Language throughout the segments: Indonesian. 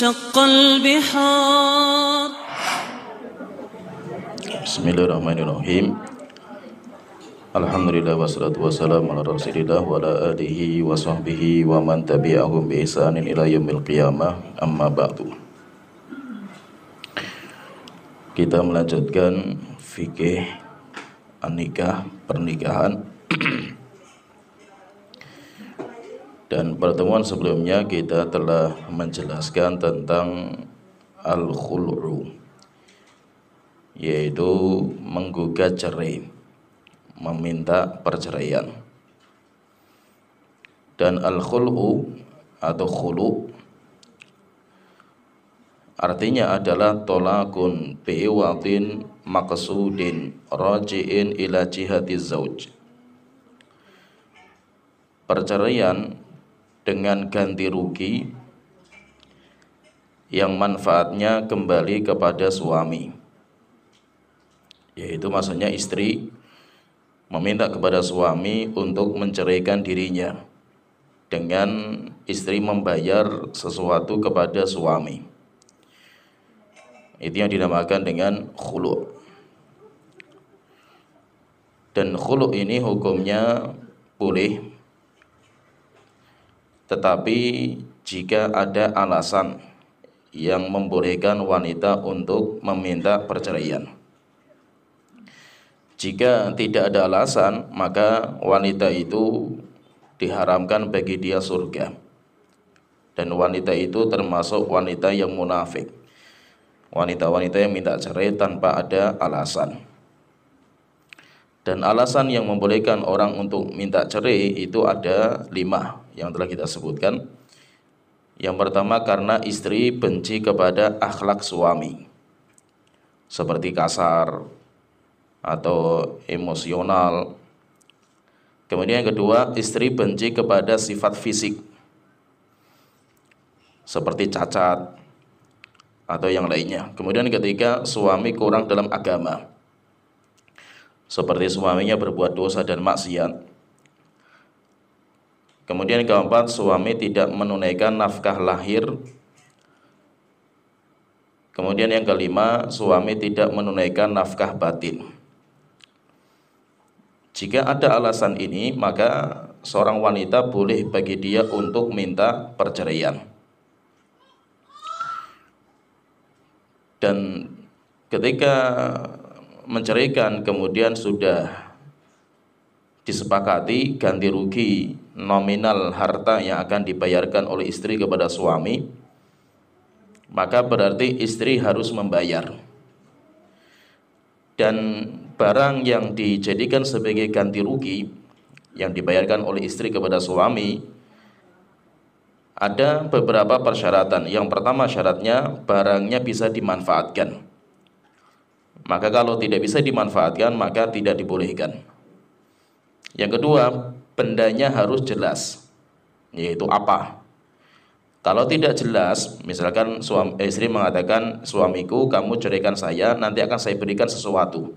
وانشق البحار. Bismillahirrahmanirrahim. Alhamdulillah wassalatu wassalamu ala rasulillah wa ala alihi wa sahbihi wa man tabi'ahum bi ihsanin ila yaumil qiyamah, amma ba'du. Kita melanjutkan fikih an-nikah, pernikahan. Dan pertemuan sebelumnya kita telah menjelaskan tentang al-khul'u, yaitu menggugat cerai, meminta perceraian. Dan al-khul'u atau khulu' artinya adalah tolakun bi'iwatin maqsudin raji'in ila jihati zauj, perceraian dengan ganti rugi yang manfaatnya kembali kepada suami, yaitu maksudnya istri meminta kepada suami untuk menceraikan dirinya dengan istri membayar sesuatu kepada suami. Itu yang dinamakan dengan khulu'. Dan khulu' ini hukumnya boleh, tetapi jika ada alasan yang membolehkan wanita untuk meminta perceraian. Jika tidak ada alasan, maka wanita itu diharamkan bagi dia surga. Dan wanita itu termasuk wanita yang munafik, wanita-wanita yang minta cerai tanpa ada alasan. Dan alasan yang membolehkan orang untuk minta cerai itu ada 5 yang telah kita sebutkan. Yang pertama, karena istri benci kepada akhlak suami, seperti kasar atau emosional. Kemudian yang kedua, istri benci kepada sifat fisik, seperti cacat atau yang lainnya. Kemudian ketiga, suami kurang dalam agama, seperti suaminya berbuat dosa dan maksiat. Kemudian keempat, suami tidak menunaikan nafkah lahir. Kemudian yang kelima, suami tidak menunaikan nafkah batin. Jika ada alasan ini, maka seorang wanita boleh bagi dia untuk minta perceraian. Dan ketika menceraikan kemudian sudah disepakati ganti rugi nominal harta yang akan dibayarkan oleh istri kepada suami, maka berarti istri harus membayar. Dan barang yang dijadikan sebagai ganti rugi yang dibayarkan oleh istri kepada suami, ada beberapa persyaratan. Yang pertama, syaratnya barangnya bisa dimanfaatkan. Maka kalau tidak bisa dimanfaatkan, maka tidak dibolehkan. Yang kedua, bendanya harus jelas, yaitu apa. Kalau tidak jelas, misalkan istri mengatakan, suamiku kamu ceraikan saya, nanti akan saya berikan sesuatu.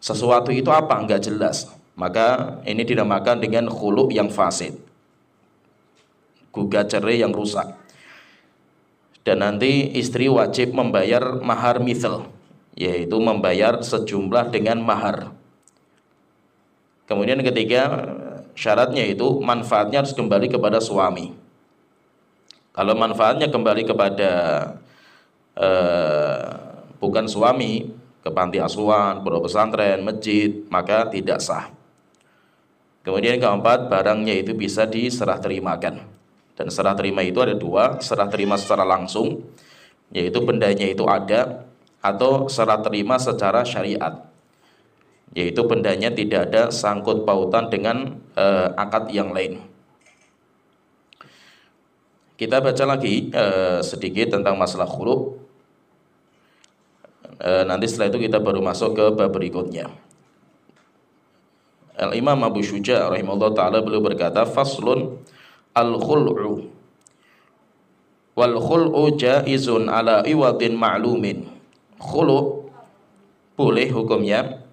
Sesuatu itu apa? Enggak jelas. Maka ini dinamakan dengan khulu' yang fasid, gugat cerai yang rusak. Dan nanti istri wajib membayar mahar mithal, yaitu membayar sejumlah dengan mahar. Kemudian ketiga, syaratnya itu manfaatnya harus kembali kepada suami. Kalau manfaatnya kembali kepada bukan suami, ke panti asuhan, pondok pesantren, masjid, maka tidak sah. Kemudian keempat, barangnya itu bisa diserah terimakan. Dan serah terima itu ada 2, serah terima secara langsung, yaitu bendanya itu ada, atau serah terima secara syariat, yaitu bendanya tidak ada sangkut pautan dengan akad yang lain. Kita baca lagi sedikit tentang masalah khulu'. Nanti setelah itu kita baru masuk ke bab berikutnya. Al-Imam Abu Syuja' rahimahullah ta'ala beliau berkata, faslun al-khul'u wal khul'u jaizun ala iwadin ma'lumin. Khulu' boleh hukumnya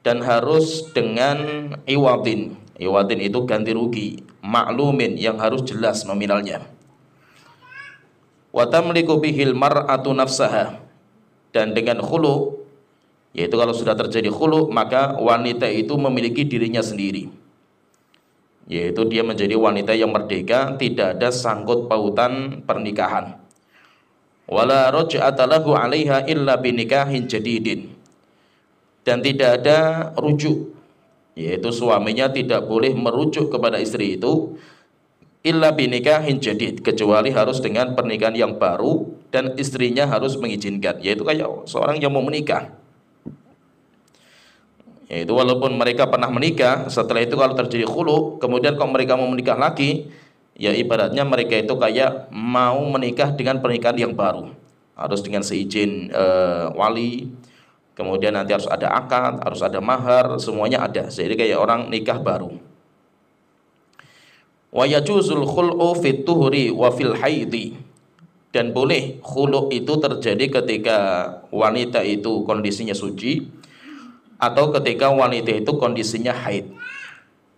dan harus dengan iwadin. Iwadin itu ganti rugi, maklumin yang harus jelas nominalnya. wa tamliku bihil mar'atu nafsaha, dan dengan khulu, yaitu kalau sudah terjadi khulu maka wanita itu memiliki dirinya sendiri, yaitu dia menjadi wanita yang merdeka, tidak ada sangkut pautan pernikahan. Wala raj'ata lahu 'alaiha illa binikahin jadidin, dan tidak ada rujuk, yaitu suaminya tidak boleh merujuk kepada istri itu illa binikahin jadid, kecuali harus dengan pernikahan yang baru dan istrinya harus mengizinkan, yaitu kayak seorang yang mau menikah, yaitu walaupun mereka pernah menikah, setelah itu kalau terjadi khulu, kemudian kalau mereka mau menikah lagi, ya ibaratnya mereka itu kayak mau menikah dengan pernikahan yang baru, harus dengan seizin wali, kemudian nanti harus ada akad, harus ada mahar, semuanya ada, jadi kayak orang nikah baru. Wa yajuzul khul'u fit tuhri wa fil haidhi, dan boleh khulu' itu terjadi ketika wanita itu kondisinya suci atau ketika wanita itu kondisinya haid.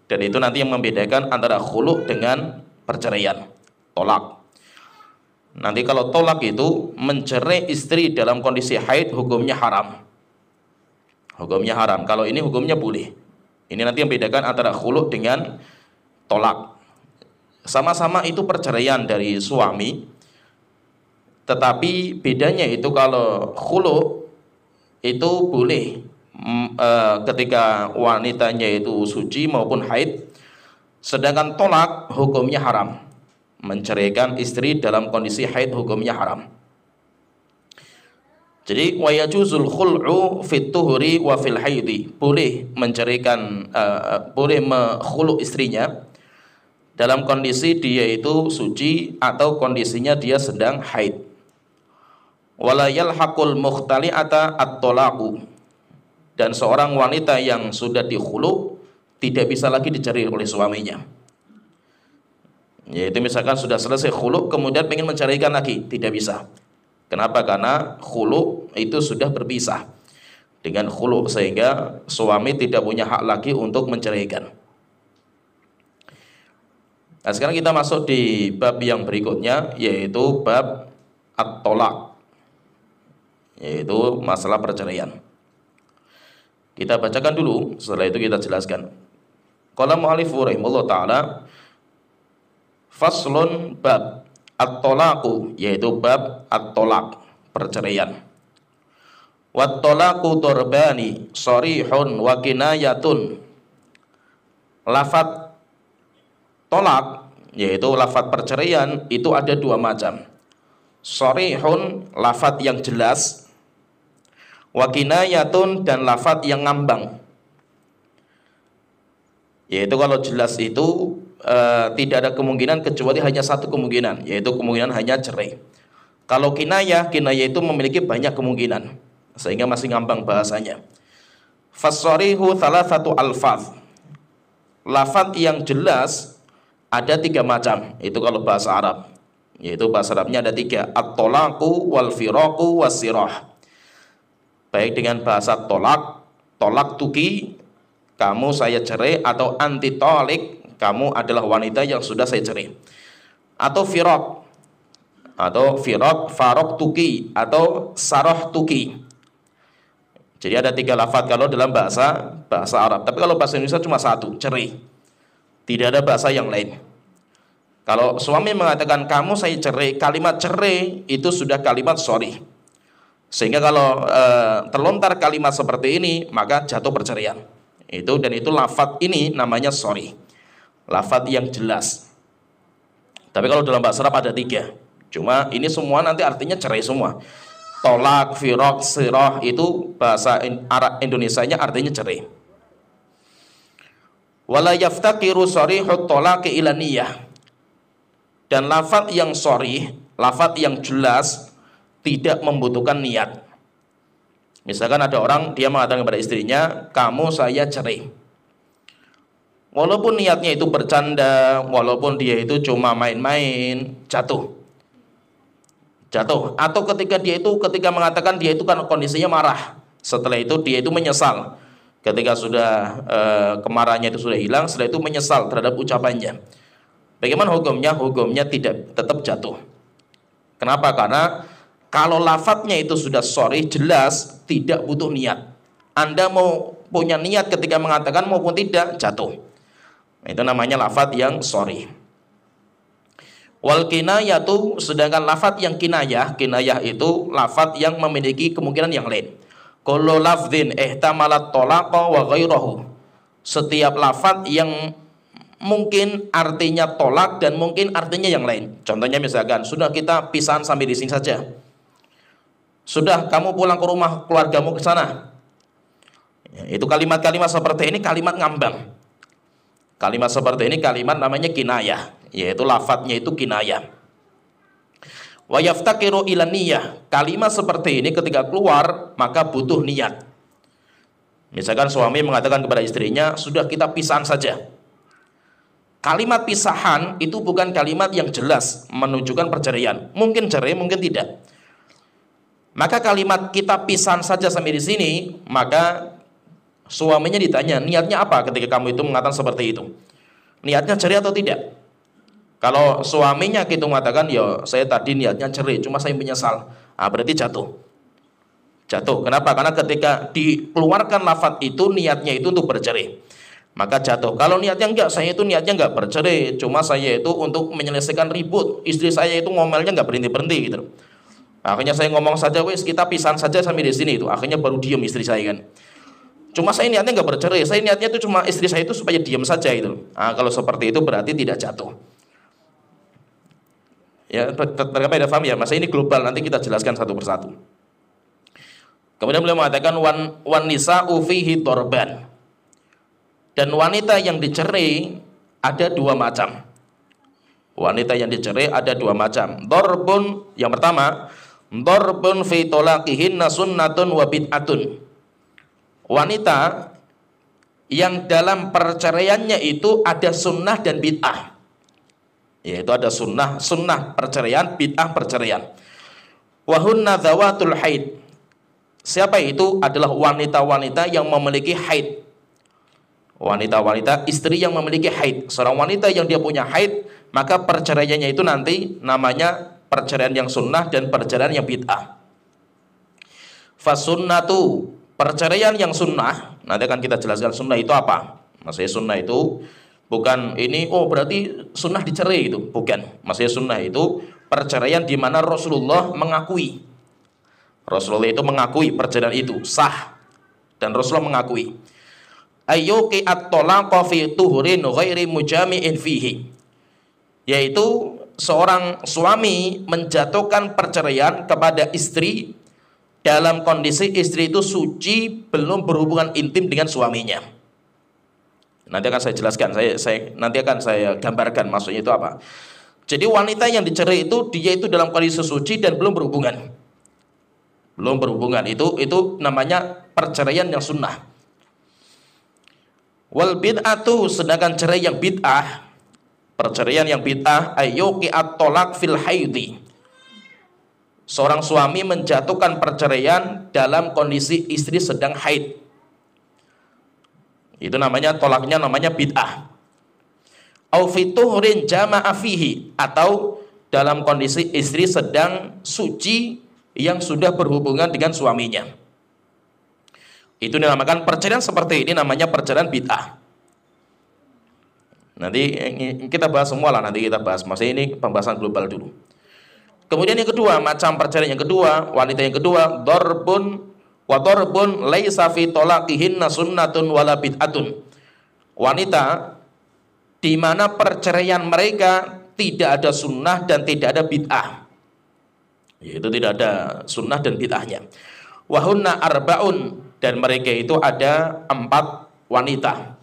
Dan itu nanti yang membedakan antara khulu' dengan perceraian, tolak. Nanti kalau tolak itu mencerai istri dalam kondisi haid, hukumnya haram. Hukumnya haram. Kalau ini hukumnya boleh. Ini nanti yang membedakan antara khulu' dengan tolak. Sama-sama itu perceraian dari suami, tetapi bedanya itu kalau khulu' itu boleh ketika wanitanya itu suci maupun haid, sedangkan tolak hukumnya haram. Menceraikan istri dalam kondisi haid hukumnya haram. Jadi wa yajuzul khul'u fit tuhri wa fil haidi, boleh menceraikan boleh khulu' istrinya dalam kondisi dia itu suci atau kondisinya dia sedang haid. Wala yalhaqul mukhtali'ata at-talaqu, dan seorang wanita yang sudah dikhulu tidak bisa lagi dicerai oleh suaminya. Yaitu misalkan sudah selesai khulu kemudian pengen menceraikan lagi, tidak bisa. Kenapa? Karena khulu itu sudah berpisah dengan khulu, sehingga suami tidak punya hak lagi untuk menceraikan. Nah, sekarang kita masuk di bab yang berikutnya, yaitu bab at-tolak, yaitu masalah perceraian. Kita bacakan dulu, setelah itu kita jelaskan. Qala mu'allifu rahimahullah ta'ala, faslun bab at-tolaqu, yaitu bab at-tolak, perceraian. Wat-tolaqu dorbani sharihun wa kinayatun. Lafat tolak, yaitu lafat perceraian, itu ada dua macam. Sharihun, lafat yang jelas, wa kinayatun, dan lafat yang ngambang. Yaitu kalau jelas itu tidak ada kemungkinan kecuali hanya satu kemungkinan, yaitu kemungkinan hanya cerai. Kalau kinayah itu memiliki banyak kemungkinan, sehingga masih ngambang bahasanya. Fassarihu thalathatu alfaz. Lafat yang jelas ada tiga macam, itu kalau bahasa Arab, yaitu bahasa Arabnya ada tiga, at-tolaqu wal firaqu was-sirah. Baik dengan bahasa tolak, tolak tuki, kamu saya cerai, atau anti tolik, kamu adalah wanita yang sudah saya cerai, atau firaq, farok tuki, atau saroh tuki. Jadi ada tiga lafaz kalau dalam bahasa Arab. Tapi kalau bahasa Indonesia cuma satu, cerai. Tidak ada bahasa yang lain. Kalau suami mengatakan kamu saya cerai, kalimat cerai itu sudah kalimat sorry. Sehingga kalau terlontar kalimat seperti ini, maka jatuh perceraian. Dan itu lafaz ini namanya sorry, lafaz yang jelas. Tapi kalau dalam bahasa Arab ada tiga. Cuma ini semua nanti artinya cerai semua. Tolak, firaq, sirah, itu bahasa Arab Indonesianya artinya cerai. Wala yaftaqiru sarihut talaqi ila niyah. Dan lafaz yang sharih, lafaz yang jelas, tidak membutuhkan niat. Misalkan ada orang, dia mengatakan kepada istrinya, kamu saya cerai. Walaupun niatnya itu bercanda, walaupun dia itu cuma main-main, jatuh. Atau ketika mengatakan dia itu kan kondisinya marah, setelah itu dia itu menyesal. Ketika sudah kemarahannya itu sudah hilang, setelah itu menyesal terhadap ucapannya. Bagaimana hukumnya? Hukumnya tidak, tetap jatuh. Kenapa? Karena kalau lafadznya itu sudah sharih jelas, tidak butuh niat. Anda mau punya niat ketika mengatakan maupun tidak, jatuh. Itu namanya lafadz yang sharih. Wal kinayatu, sedangkan lafadz yang kinayah itu lafadz yang memiliki kemungkinan yang lain. Kullu lafdzin ihtamalat talaqa wa ghairahu. Setiap lafadz yang mungkin artinya tolak dan mungkin artinya yang lain. Contohnya misalkan, sudah kita pisahan sampai di sini saja. Sudah kamu pulang ke rumah keluargamu ke sana. Ya, itu kalimat-kalimat seperti ini kalimat ngambang. Kalimat seperti ini kalimat namanya kinayah, yaitu lafadznya itu kinayah. Wa yaftakiru ila niyah. Kalimat seperti ini ketika keluar maka butuh niat. Misalkan suami mengatakan kepada istrinya, sudah kita pisahan saja. Kalimat pisahan itu bukan kalimat yang jelas menunjukkan perceraian. Mungkin cerai, mungkin tidak. Maka kalimat kita pisahan saja sampai di sini, maka suaminya ditanya, niatnya apa ketika kamu itu mengatakan seperti itu? Niatnya cerai atau tidak? Kalau suaminya gitu mengatakan, ya saya tadi niatnya cerai, cuma saya menyesal. Berarti jatuh. Jatuh. Kenapa? Karena ketika dikeluarkan lafadz itu niatnya itu untuk bercerai, maka jatuh. Kalau niatnya enggak, saya itu niatnya enggak bercerai, cuma saya itu untuk menyelesaikan ribut. Istri saya itu ngomelnya enggak berhenti-berhenti gitu. Akhirnya saya ngomong saja, wes kita pisahan saja sampai di sini itu. Akhirnya baru diam istri saya kan. Cuma saya niatnya enggak bercerai, saya niatnya itu cuma istri saya itu supaya diam saja itu. Kalau seperti itu berarti tidak jatuh. Ya, terkait ada paham ya, masa ini global, nanti kita jelaskan satu persatu. Kemudian beliau mengatakan wan nisa'u fihi dorban. Dan wanita yang dicerai ada dua macam. Wanita yang dicerai ada dua macam. Dorbun, yang pertama, dorbun fi tolaqihinna sunnatun wa bid'atun. Wanita yang dalam perceraiannya itu ada sunnah dan bid'ah. Yaitu ada sunnah perceraian, bid'ah perceraian. Wahunna dzawatul haid. Siapa itu? Adalah wanita-wanita yang memiliki haid. Wanita-wanita, istri yang memiliki haid. Seorang wanita yang dia punya haid, maka perceraiannya itu nanti namanya perceraian yang sunnah dan perceraian yang bid'ah. Fasunnatu, perceraian yang sunnah, nanti akan kita jelaskan sunnah itu apa. Maksudnya sunnah itu bukan ini, berarti sunnah dicerai itu, bukan. Maksudnya sunnah itu perceraian di mana Rasulullah mengakui. Rasulullah itu mengakui perceraian itu sah dan Rasulullah mengakui. Ayyuqi at-talaqa fi tuhurin ghairi mujami'in fihi. Yaitu seorang suami menjatuhkan perceraian kepada istri dalam kondisi istri itu suci, belum berhubungan intim dengan suaminya. Nanti akan saya jelaskan, nanti akan saya gambarkan maksudnya itu apa. Jadi wanita yang dicerai itu dia itu dalam kondisi suci dan belum berhubungan. Belum berhubungan itu namanya perceraian yang sunnah. Wal bid'atu, sedangkan cerai yang bid'ah, perceraian yang bid'ah, ayyuqi at-talaq fil haidi. Seorang suami menjatuhkan perceraian dalam kondisi istri sedang haid. Itu namanya tolaknya namanya bid'ah. Au fi tuhrin jama'a fihi, atau dalam kondisi istri sedang suci yang sudah berhubungan dengan suaminya. Itu dinamakan perceraian seperti ini, namanya perceraian bid'ah. Nanti kita bahas semua lah, nanti kita bahas. Maksudnya ini pembahasan global dulu. Kemudian yang kedua, macam perceraian yang kedua, wanita yang kedua, darbun wa darbun laisa fi talaqihinna sunnatun wala bid'atun. Wanita di mana perceraian mereka tidak ada sunnah dan tidak ada bid'ah. Yaitu tidak ada sunnah dan bid'ahnya. Wahunna arba'un, dan mereka itu ada 4 wanita.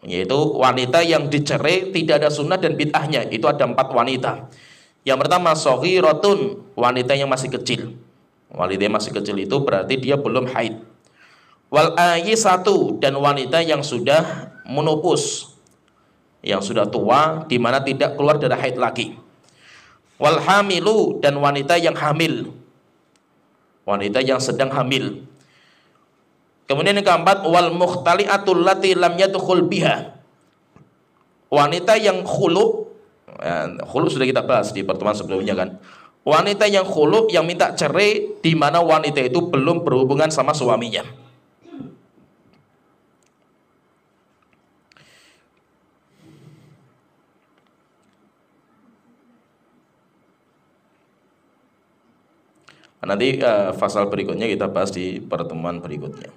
Yaitu wanita yang dicerai tidak ada sunnah dan bid'ahnya, itu ada 4 wanita. Yang pertama shaghiratun, wanita yang masih kecil. Wanita yang masih kecil itu berarti dia belum haid. Wal ayisatu, dan wanita yang sudah menopause, yang sudah tua di mana tidak keluar dari haid lagi. Wal hamilu, dan wanita yang hamil, wanita yang sedang hamil. Kemudian yang keempat, wal mukhtali'atul lati lam yadkhul biha, wanita yang khulu. Khulu sudah kita bahas di pertemuan sebelumnya kan. Wanita yang khulu, yang minta cerai, di mana wanita itu belum berhubungan sama suaminya. Nanti pasal berikutnya kita bahas di pertemuan berikutnya.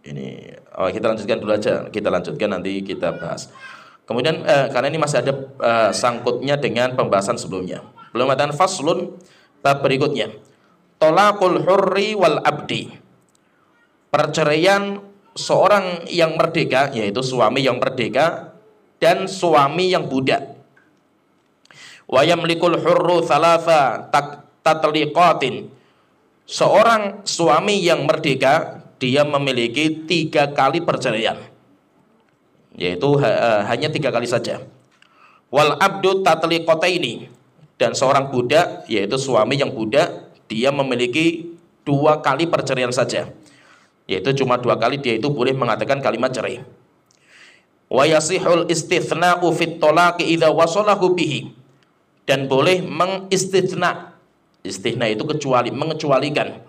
Ini kita lanjutkan dulu aja. Kita lanjutkan nanti kita bahas. Kemudian karena ini masih ada sangkutnya dengan pembahasan sebelumnya. Belum ada faslun bab berikutnya. Tolakul hurri wal abdi. Perceraian seorang yang merdeka, yaitu suami yang merdeka dan suami yang budak. Wa yamlikul hurru thalatha tatliqatin. Seorang suami yang merdeka, dia memiliki 3 kali perceraian, yaitu hanya 3 kali saja. Wal abdu tatliqataini. Dan seorang budak, yaitu suami yang budak, dia memiliki 2 kali perceraian saja, yaitu cuma 2 kali dia itu boleh mengatakan kalimat cerai. Wa yasihul istithna'u fit talaqi idza wasalahu bihi. Dan boleh mengistithna. Istithna itu kecuali, mengecualikan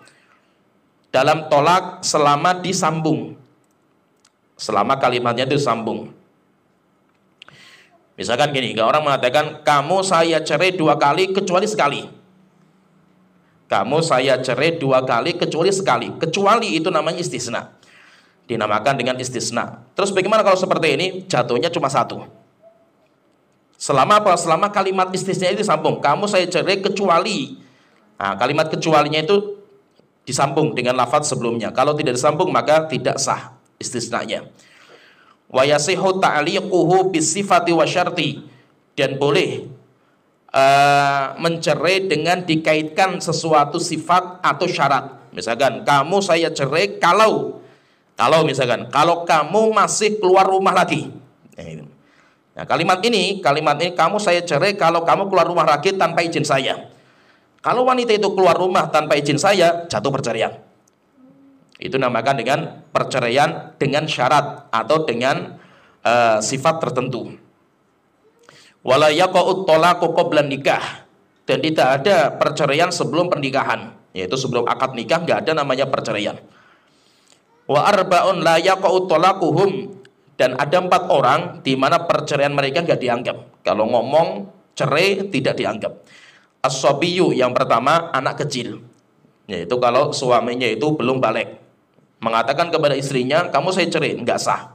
dalam tolak selama disambung, selama kalimatnya itu sambung. Misalkan gini, kalau orang mengatakan kamu saya cerai 2 kali kecuali sekali. Kamu saya cerai 2 kali kecuali sekali. Kecuali itu namanya istisna, dinamakan dengan istisna. Terus bagaimana kalau seperti ini? Jatuhnya cuma 1. Selama apa? Selama kalimat istisna itu disambung. Kamu saya cerai kecuali. Nah, kalimat kecualinya itu disambung dengan lafaz sebelumnya. Kalau tidak disambung maka tidak sah istisnanya. Wa yasihu ta'liquhu bisifati wa syarti. Dan boleh mencerai dengan dikaitkan sesuatu sifat atau syarat. Misalkan kamu saya cerai kalau misalkan kalau kamu masih keluar rumah lagi. Nah, kalimat ini kamu saya cerai kalau kamu keluar rumah lagi tanpa izin saya. Kalau wanita itu keluar rumah tanpa izin saya, jatuh perceraian. Itu namakan dengan perceraian dengan syarat atau dengan sifat tertentu. Wala yaqa'ut talaqu qabla nikah. Dan tidak ada perceraian sebelum pernikahan, yaitu sebelum akad nikah enggak ada namanya perceraian. Wa arba'un la yaqa'ut talaquhum. Dan ada 4 orang di mana perceraian mereka enggak dianggap. Kalau ngomong cerai tidak dianggap. As-sabiyyu, yang pertama anak kecil, yaitu kalau suaminya itu belum balik, mengatakan kepada istrinya kamu saya cerai, enggak sah.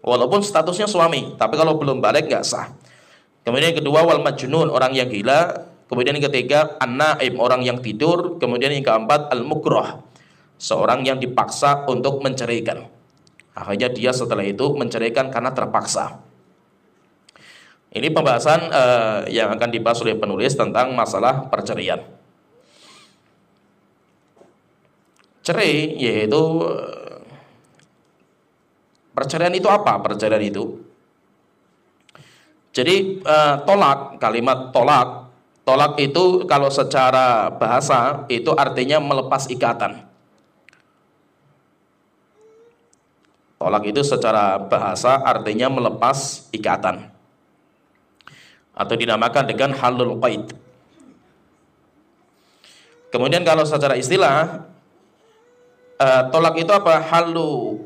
Walaupun statusnya suami, tapi kalau belum balik enggak sah. Kemudian yang kedua wal majnun, orang yang gila. Kemudian yang ketiga an-naim, orang yang tidur. Kemudian yang keempat al-mukrah, seorang yang dipaksa untuk menceraikan. Akhirnya dia setelah itu menceraikan karena terpaksa. Ini pembahasan yang akan dibahas oleh penulis tentang masalah perceraian. Cerai yaitu perceraian itu apa? Perceraian itu jadi tolak, kalimat tolak itu kalau secara bahasa itu artinya melepas ikatan. Tolak itu secara bahasa artinya melepas ikatan, atau dinamakan dengan halul qaid. Kemudian kalau secara istilah tolak itu apa? Halu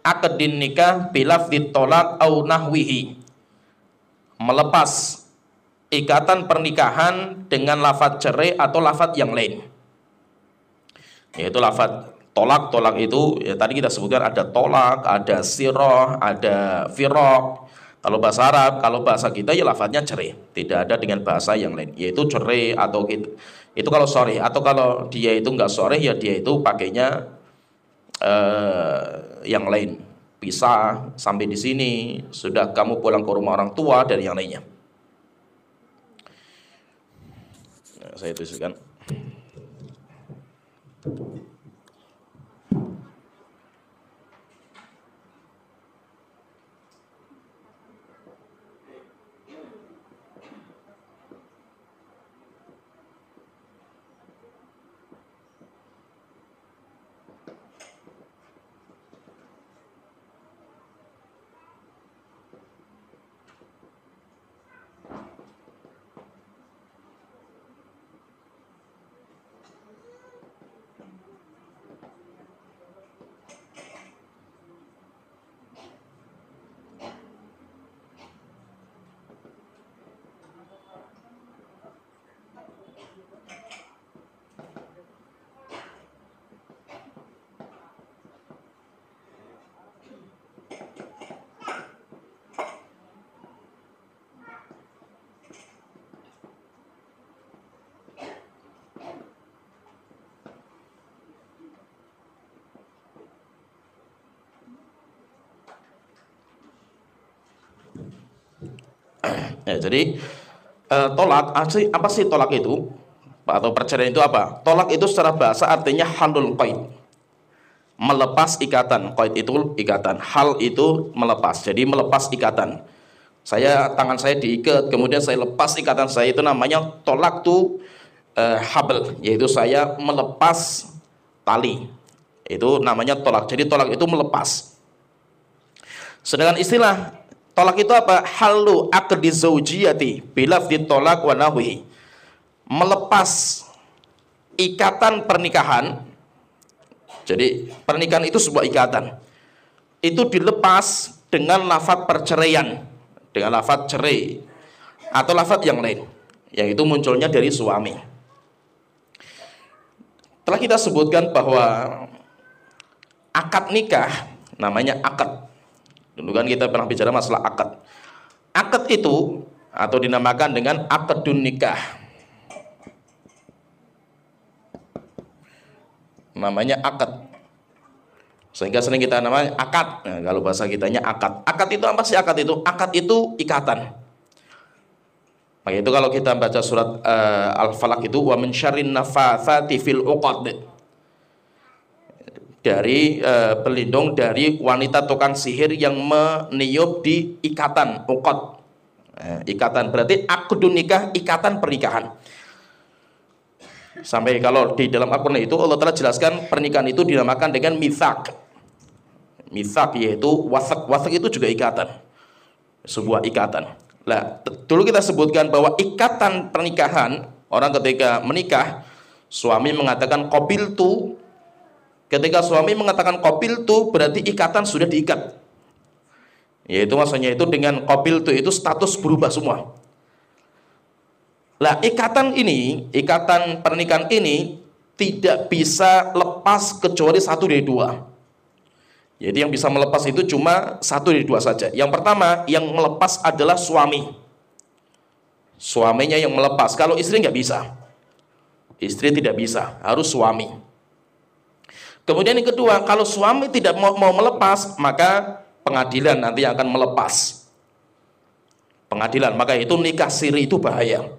aqdin nikah bilafdit tolak au nahwihi. Melepas ikatan pernikahan dengan lafaz cerai atau lafaz yang lain. Yaitu lafaz tolak itu ya tadi kita sebutkan ada tolak, ada sirah, ada firaq. Kalau bahasa Arab, kalau bahasa kita ya lafaznya cerai, tidak ada dengan bahasa yang lain, yaitu cerai atau gitu. Itu kalau sore, atau kalau dia itu enggak sore ya dia itu pakainya yang lain. Pisah sampai di sini, sudah kamu pulang ke rumah orang tua dan yang lainnya. Nah, saya tuliskan. Ya, jadi tolak, apa sih tolak itu? Atau perceraian itu apa? Tolak itu secara bahasa artinya halul qaid, melepas ikatan. Qaid itu ikatan, hal itu melepas, jadi melepas ikatan. Tangan saya diikat, kemudian saya lepas ikatan saya, itu namanya tolak tu habl, yaitu saya melepas tali. Itu namanya tolak. Jadi tolak itu melepas. Sedangkan istilah tolak itu apa? Halu aqdi zaujiyati bilafdhi tolak wa nahwi. Melepas ikatan pernikahan. Jadi pernikahan itu sebuah ikatan. Itu dilepas dengan lafaz perceraian, dengan lafaz cerai atau lafaz yang lain, yang itu munculnya dari suami. Telah kita sebutkan bahwa akad nikah namanya akad. Dulu kan kita pernah bicara masalah akad. Akad itu atau dinamakan dengan akadun nikah. Namanya akad. Sehingga sering kita namanya akad. Nah, kalau bahasa kitanya akad. Akad itu apa sih akad itu? Akad itu ikatan. Maka itu kalau kita baca surat Al-Falaq itu wa min syarrin nafatsati fil 'uqad. Dari berlindung dari wanita tukang sihir yang meniup di ikatan uqad. Ikatan berarti akdun nikah, ikatan pernikahan. Sampai kalau di dalam Al-Qur'an itu Allah telah jelaskan pernikahan itu dinamakan dengan mitsaq. Mitsaq yaitu wathaq. Wathaq itu juga ikatan. Sebuah ikatan. Nah, dulu kita sebutkan bahwa ikatan pernikahan, orang ketika menikah, suami mengatakan qabiltu. Ketika suami mengatakan qabiltu berarti ikatan sudah diikat. Yaitu maksudnya itu dengan qabiltu itu status berubah semua. Lah ikatan ini, ikatan pernikahan ini tidak bisa lepas kecuali satu dari dua. Jadi yang bisa melepas itu cuma satu dari dua saja. Yang pertama yang melepas adalah suami. Suaminya yang melepas. Kalau istri nggak bisa. Istri tidak bisa, harus suami. Kemudian yang kedua, kalau suami tidak mau melepas, maka pengadilan nanti akan melepas. Pengadilan, maka itu nikah siri itu bahaya.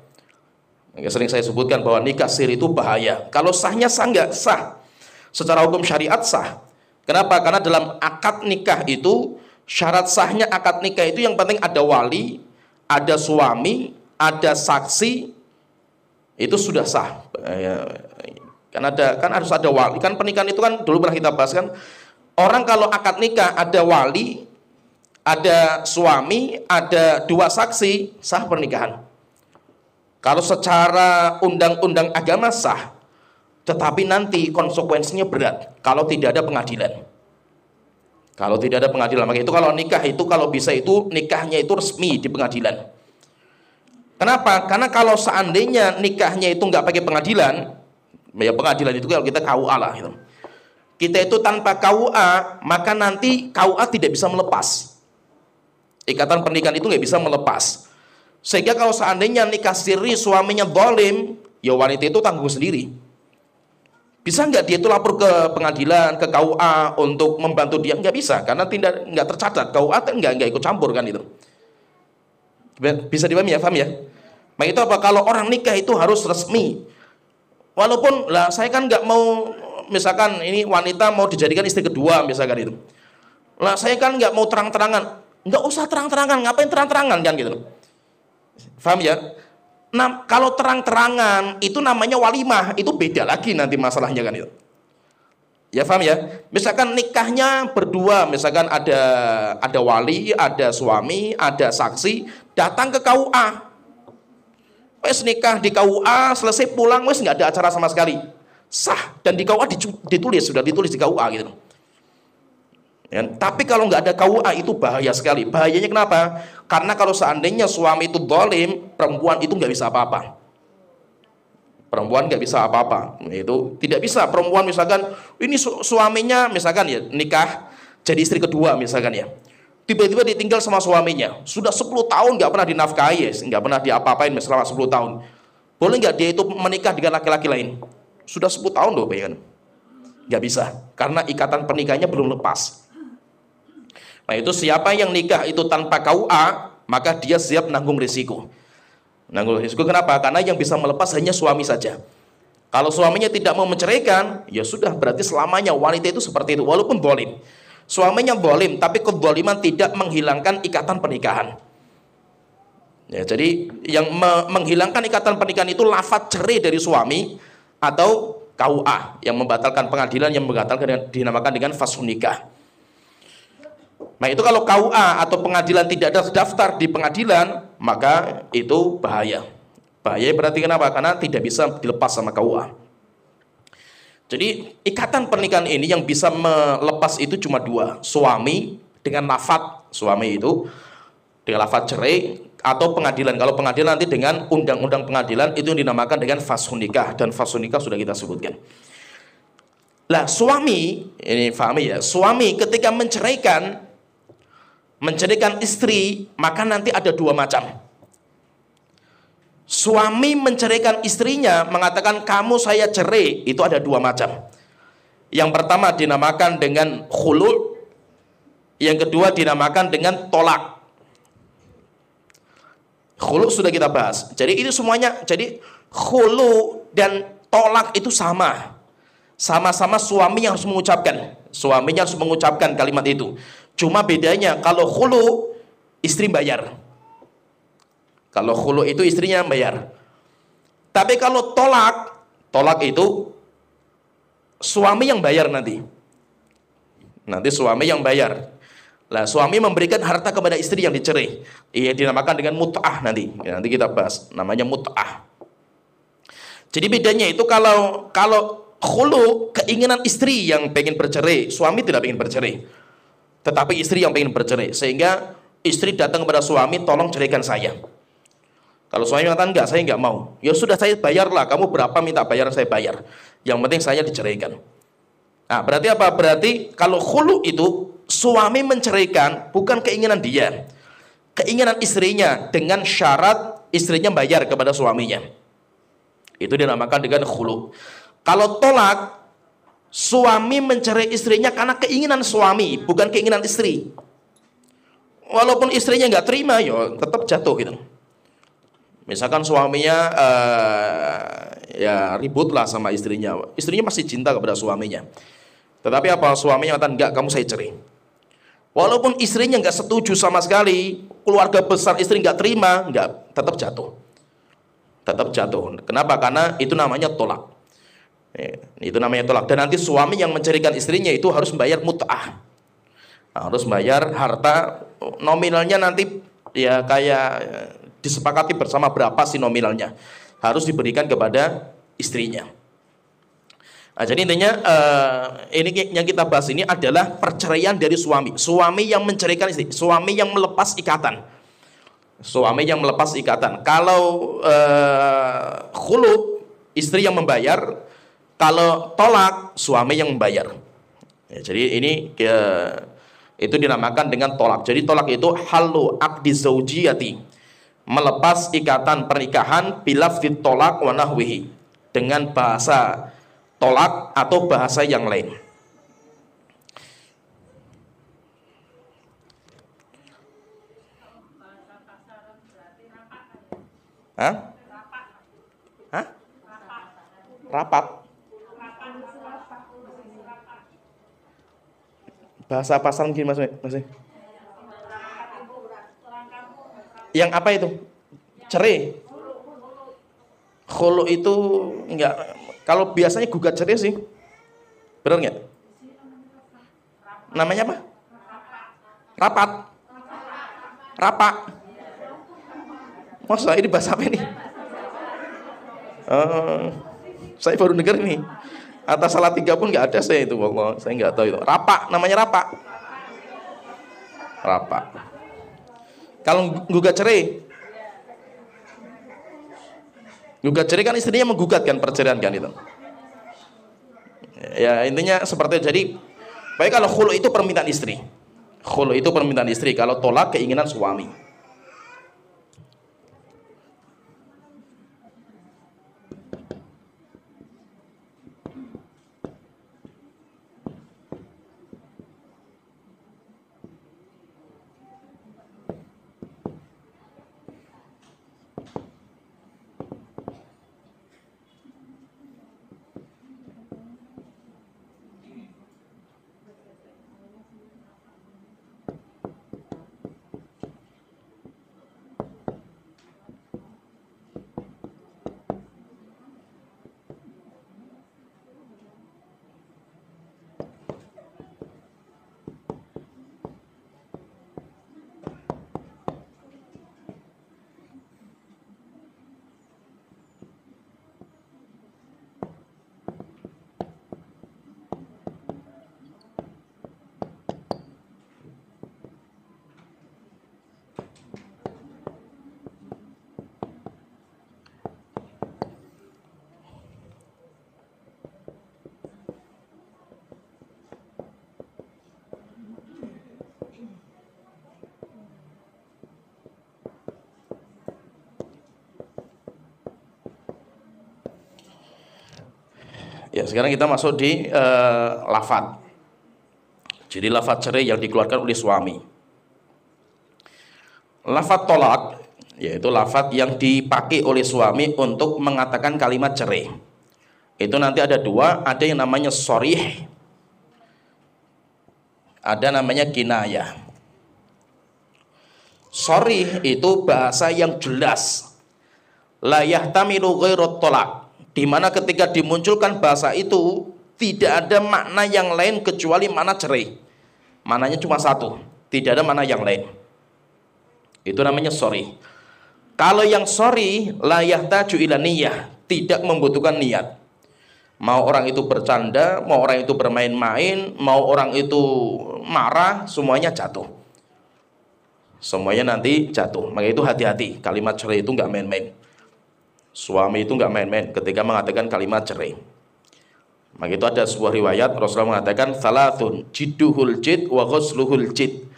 Sering saya sebutkan bahwa nikah siri itu bahaya. Kalau sahnya sah nggak? Sah. Secara hukum syariat sah. Kenapa? Karena dalam akad nikah itu, syarat sahnya akad nikah itu yang penting ada wali, ada suami, ada saksi, itu sudah sah. Kan harus ada wali. Kan pernikahan itu kan dulu pernah kita bahas kan. Orang kalau akad nikah ada wali, ada suami, ada dua saksi, sah pernikahan. Kalau secara undang-undang agama sah, tetapi nanti konsekuensinya berat kalau tidak ada pengadilan. Kalau tidak ada pengadilan, maka itu kalau nikah itu kalau bisa itu nikahnya itu resmi di pengadilan. Kenapa? Karena kalau seandainya nikahnya itu nggak pakai pengadilan, ya pengadilan itu kalau kita KUA lah gitu. Kita itu tanpa KUA, maka nanti KUA tidak bisa melepas. Ikatan pernikahan itu nggak bisa melepas. Sehingga kalau seandainya nikah siri suaminya zalim, ya wanita itu tanggung sendiri. Bisa nggak dia itu lapor ke pengadilan, ke KUA untuk membantu dia? Nggak bisa, karena nggak tercatat. KUA kan nggak ikut campur kan itu. Bisa dipahami ya, paham ya? Nah itu apa? Kalau orang nikah itu harus resmi. Walaupun lah saya kan nggak mau, misalkan ini wanita mau dijadikan istri kedua misalkan itu. Lah saya kan nggak mau terang-terangan. Nggak usah terang-terangan, ngapain terang-terangan kan gitu. Paham ya? Nah, kalau terang-terangan itu namanya walimah, itu beda lagi nanti masalahnya kan itu. Ya paham ya? Misalkan nikahnya berdua, misalkan ada wali, ada suami, ada saksi, datang ke KUA. Wes nikah di KUA, selesai pulang wes nggak ada acara sama sekali. Sah, dan di KUA sudah ditulis di KUA gitu. Ya, tapi kalau nggak ada KUA itu bahaya sekali. Bahayanya kenapa? Karena kalau seandainya suami itu zalim, perempuan itu nggak bisa apa-apa. Perempuan nggak bisa apa-apa. Itu tidak bisa. Perempuan misalkan ini suaminya misalkan ya nikah jadi istri kedua misalkan ya. Tiba-tiba ditinggal sama suaminya. Sudah 10 tahun nggak pernah dinafkahi, nggak pernah diapa-apain selama 10 tahun. Boleh nggak dia itu menikah dengan laki-laki lain? Sudah 10 tahun loh, bayangkan. Nggak bisa, karena ikatan pernikahannya belum lepas. Nah itu siapa yang nikah itu tanpa KUA, maka dia siap nanggung risiko. Nanggung risiko kenapa? Karena yang bisa melepas hanya suami saja. Kalau suaminya tidak mau menceraikan, ya sudah, berarti selamanya wanita itu seperti itu, walaupun zalim. Suaminya zalim, tapi kezaliman tidak menghilangkan ikatan pernikahan. Ya, jadi yang menghilangkan ikatan pernikahan itu lafaz cerai dari suami atau KUA yang membatalkan pengadilan, yang membatalkan dinamakan dengan faskhun nikah. Nah itu kalau KUA atau pengadilan tidak ada daftar di pengadilan, maka itu bahaya. Bahaya berarti kenapa? Karena tidak bisa dilepas sama KUA. Jadi ikatan pernikahan ini yang bisa melepas itu cuma dua, suami dengan lafaz suami itu dengan lafaz cerai, atau pengadilan. Kalau pengadilan nanti dengan undang-undang pengadilan itu yang dinamakan dengan faskhun nikah, dan faskhun nikah sudah kita sebutkan. Lah suami, ini pahami ya, suami ketika menceraikan istri, maka nanti ada dua macam. Suami menceraikan istrinya, mengatakan kamu saya cerai, itu ada dua macam. Yang pertama dinamakan dengan khulu', yang kedua dinamakan dengan tolak. Khulu' sudah kita bahas. Jadi itu semuanya, jadi khulu' dan tolak itu sama. Sama-sama suami yang harus mengucapkan. Suaminya harus mengucapkan kalimat itu. Cuma bedanya kalau khulu istri bayar. Kalau khulu itu istrinya bayar. Tapi kalau tolak itu suami yang bayar nanti. Nanti suami yang bayar. Lah suami memberikan harta kepada istri yang dicerai. Ia dinamakan dengan mut'ah nanti. Ya, nanti kita bahas namanya mut'ah. Jadi bedanya itu kalau khulu keinginan istri yang pengen bercerai, suami tidak pengen bercerai. Tetapi istri yang pengen bercerai, sehingga istri datang kepada suami, tolong ceraikan saya. Kalau suami mengatakan enggak, saya enggak mau. Ya sudah, saya bayarlah, kamu berapa minta bayaran saya bayar. Yang penting saya diceraikan. Nah, berarti apa? Berarti kalau khulu itu suami menceraikan bukan keinginan dia, keinginan istrinya dengan syarat istrinya bayar kepada suaminya. Itu dinamakan dengan khulu. Kalau tolak, suami mencerai istrinya karena keinginan suami, bukan keinginan istri. Walaupun istrinya nggak terima, ya tetap jatuh gitu. Misalkan suaminya ya ributlah sama istrinya, istrinya masih cinta kepada suaminya. Tetapi apa? Suaminya katakan enggak, kamu saya cerai. Walaupun istrinya nggak setuju sama sekali, keluarga besar istri nggak terima, nggak, tetap jatuh. Tetap jatuh. Kenapa? Karena itu namanya tolak. Itu namanya tolak. Dan nanti suami yang menceraikan istrinya itu harus membayar mut'ah. Harus membayar harta nominalnya nanti ya kayak disepakati bersama berapa sih nominalnya. Harus diberikan kepada istrinya. Nah, jadi intinya ini yang kita bahas ini adalah perceraian dari suami. Suami yang menceraikan istri, suami yang melepas ikatan. Suami yang melepas ikatan. Kalau khulu istri yang membayar, kalau tolak suami yang membayar. Ya, jadi ini itu dinamakan dengan tolak. Jadi tolak itu halu aqdi zaujiyati, melepas ikatan pernikahan bilafdz tolak wa nahwihi, dengan bahasa tolak atau bahasa yang lain. Hah? Hah? Rapat. Bahasa pasaran gini mas? Yang apa itu? Cerai. Khulu itu enggak. Kalau biasanya gugat cerai sih. Benar enggak? Namanya apa? Rapat. Rapak. Masa ini bahasa apa ini? Saya baru dengar ini. Atas salah tiga pun nggak ada saya itu, Allah. Saya nggak tahu itu. Rapak, namanya rapak. Rapak. Kalau gugat cerai, gugat cerai kan istrinya menggugat kan perceraian kan itu. Ya intinya seperti itu. Jadi, baik kalau khulu itu permintaan istri. Khulu itu permintaan istri. Kalau tolak keinginan suami. Ya, sekarang kita masuk di lafadz. Jadi lafadz cerai yang dikeluarkan oleh suami. Lafadz tolak, yaitu lafadz yang dipakai oleh suami untuk mengatakan kalimat cerai. Itu nanti ada dua, ada yang namanya sharih, ada namanya kinayah. Sharih itu bahasa yang jelas, la yahtamilu ghairat tolak, di mana ketika dimunculkan bahasa itu tidak ada makna yang lain kecuali makna cerai. Maknanya cuma satu, tidak ada makna yang lain. Itu namanya sharih. Kalau yang sharih la yahtaju ila niyyah, tidak membutuhkan niat. Mau orang itu bercanda, mau orang itu bermain-main, mau orang itu marah, semuanya jatuh. Semuanya nanti jatuh. Maka itu hati-hati, kalimat cerai itu nggak main-main. Suami itu nggak main-main ketika mengatakan kalimat cerai. Maka itu ada sebuah riwayat Rasulullah mengatakan salatun jidduhul jid wa ghusluhul jid.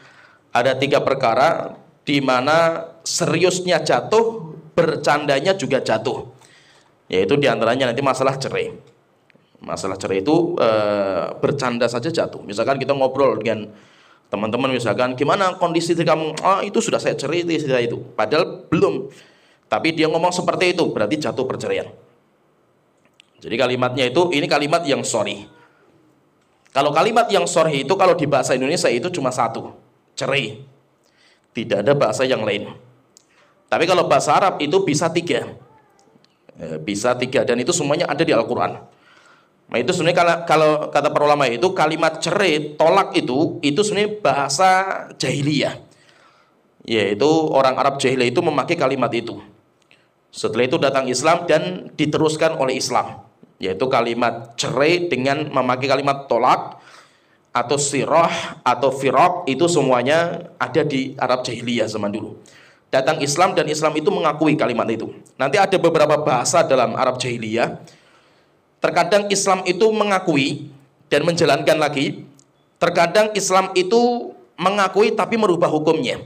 Ada 3 perkara di mana seriusnya jatuh, bercandanya juga jatuh. Yaitu diantaranya nanti masalah cerai. Masalah cerai itu bercanda saja jatuh. Misalkan kita ngobrol dengan teman-teman, misalkan gimana kondisi kamu, itu sudah saya cerai itu, padahal belum, tapi dia ngomong seperti itu, berarti jatuh perceraian. Jadi kalimatnya itu, ini kalimat yang sharih. Kalau kalimat yang sharih itu kalau di bahasa Indonesia itu cuma satu, cerai, tidak ada bahasa yang lain. Tapi kalau bahasa Arab itu bisa 3, bisa 3, dan itu semuanya ada di Al-Quran. Nah itu sebenarnya kalau kata para ulama itu kalimat cerai, tolak itu sebenarnya bahasa jahiliyah. Yaitu orang Arab jahiliyah itu memakai kalimat itu. Setelah itu datang Islam dan diteruskan oleh Islam. Yaitu kalimat cerai dengan memakai kalimat tolak atau sirah atau firaq, itu semuanya ada di Arab jahiliyah zaman dulu. Datang Islam dan Islam itu mengakui kalimat itu. Nanti ada beberapa bahasa dalam Arab jahiliyah. Terkadang Islam itu mengakui dan menjalankan lagi. Terkadang Islam itu mengakui tapi merubah hukumnya.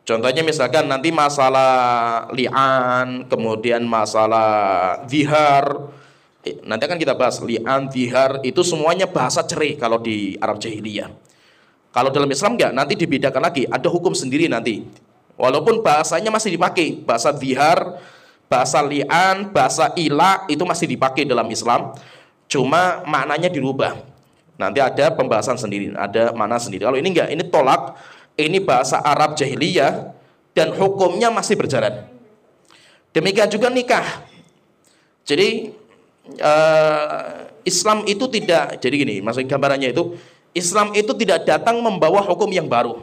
Contohnya misalkan nanti masalah li'an, kemudian masalah zihar. Nanti akan kita bahas li'an, zihar, itu semuanya bahasa cerai kalau di Arab jahiliyah. Kalau dalam Islam enggak, nanti dibedakan lagi, ada hukum sendiri nanti. Walaupun bahasanya masih dipakai, bahasa zihar, bahasa li'an, bahasa ila itu masih dipakai dalam Islam, cuma maknanya dirubah. Nanti ada pembahasan sendiri, ada makna sendiri. Kalau ini enggak, ini tolak, ini bahasa Arab jahiliyah dan hukumnya masih berjalan. Demikian juga nikah. Jadi Islam itu tidak, jadi gini, maksud gambarannya itu Islam itu tidak datang membawa hukum yang baru.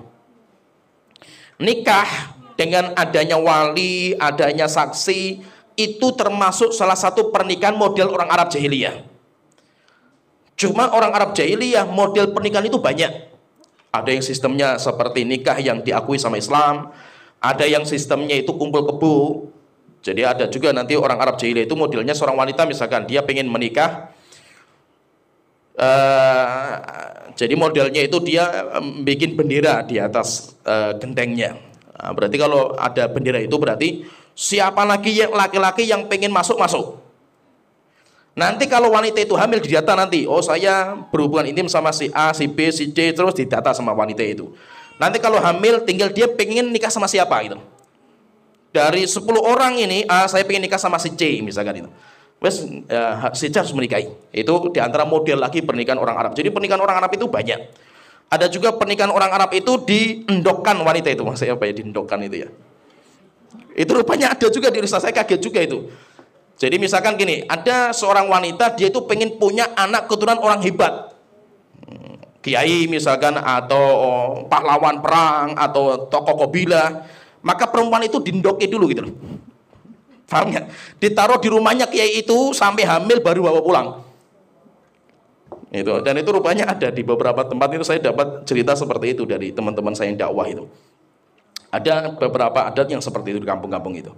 Nikah dengan adanya wali, adanya saksi, itu termasuk salah satu pernikahan model orang Arab jahiliyah. Cuma orang Arab jahiliyah model pernikahan itu banyak. Ada yang sistemnya seperti nikah yang diakui sama Islam, ada yang sistemnya itu kumpul kebo. Jadi ada juga nanti orang Arab jahiliyah itu modelnya seorang wanita misalkan dia pengen menikah, jadi modelnya itu dia bikin bendera di atas gentengnya. Nah, berarti kalau ada bendera itu berarti siapa lagi yang laki-laki yang pengen masuk. Nanti kalau wanita itu hamil didata nanti, oh saya berhubungan intim sama si A, si B, si C, terus didata sama wanita itu. Nanti kalau hamil tinggal dia pengen nikah sama siapa gitu. Dari 10 orang ini, saya pengen nikah sama si C misalkan itu. Wes si C harus menikahi. Itu diantara model lagi pernikahan orang Arab. Jadi pernikahan orang Arab itu banyak. Ada juga pernikahan orang Arab itu diendokkan wanita itu. Maksudnya apa ya diendokkan itu ya? Itu rupanya ada juga di Ustaz, saya kaget juga itu. Jadi misalkan gini, ada seorang wanita dia itu pengen punya anak keturunan orang hebat. Kiai misalkan atau pahlawan perang atau tokoh kabilah, maka perempuan itu dindoki dulu gitu loh. Paham ya? Ditaruh di rumahnya kiai itu sampai hamil baru bawa pulang. Itu, dan itu rupanya ada di beberapa tempat itu saya dapat cerita seperti itu dari teman-teman saya yang dakwah itu. Ada beberapa adat yang seperti itu di kampung-kampung itu.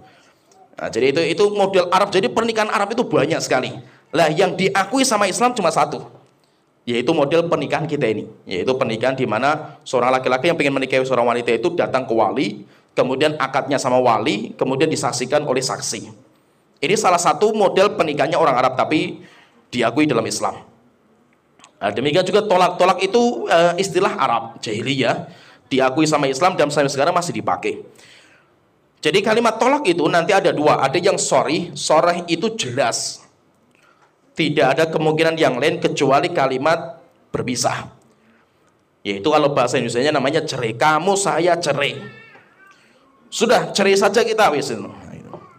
Nah, jadi itu model Arab. Jadi pernikahan Arab itu banyak sekali. Lah yang diakui sama Islam cuma satu, yaitu model pernikahan kita ini, yaitu pernikahan di mana seorang laki-laki yang ingin menikahi seorang wanita itu datang ke wali, kemudian akadnya sama wali, kemudian disaksikan oleh saksi. Ini salah satu model pernikahannya orang Arab, tapi diakui dalam Islam. Nah, demikian juga tolak. Tolak itu istilah Arab jahiliyah, diakui sama Islam dan sampai sekarang masih dipakai. Jadi kalimat tolak itu nanti ada dua, ada yang sorry itu jelas, tidak ada kemungkinan yang lain kecuali kalimat berpisah. Yaitu kalau bahasa Indonesianya namanya cerai, kamu saya cerai. Sudah cerai saja kita wis.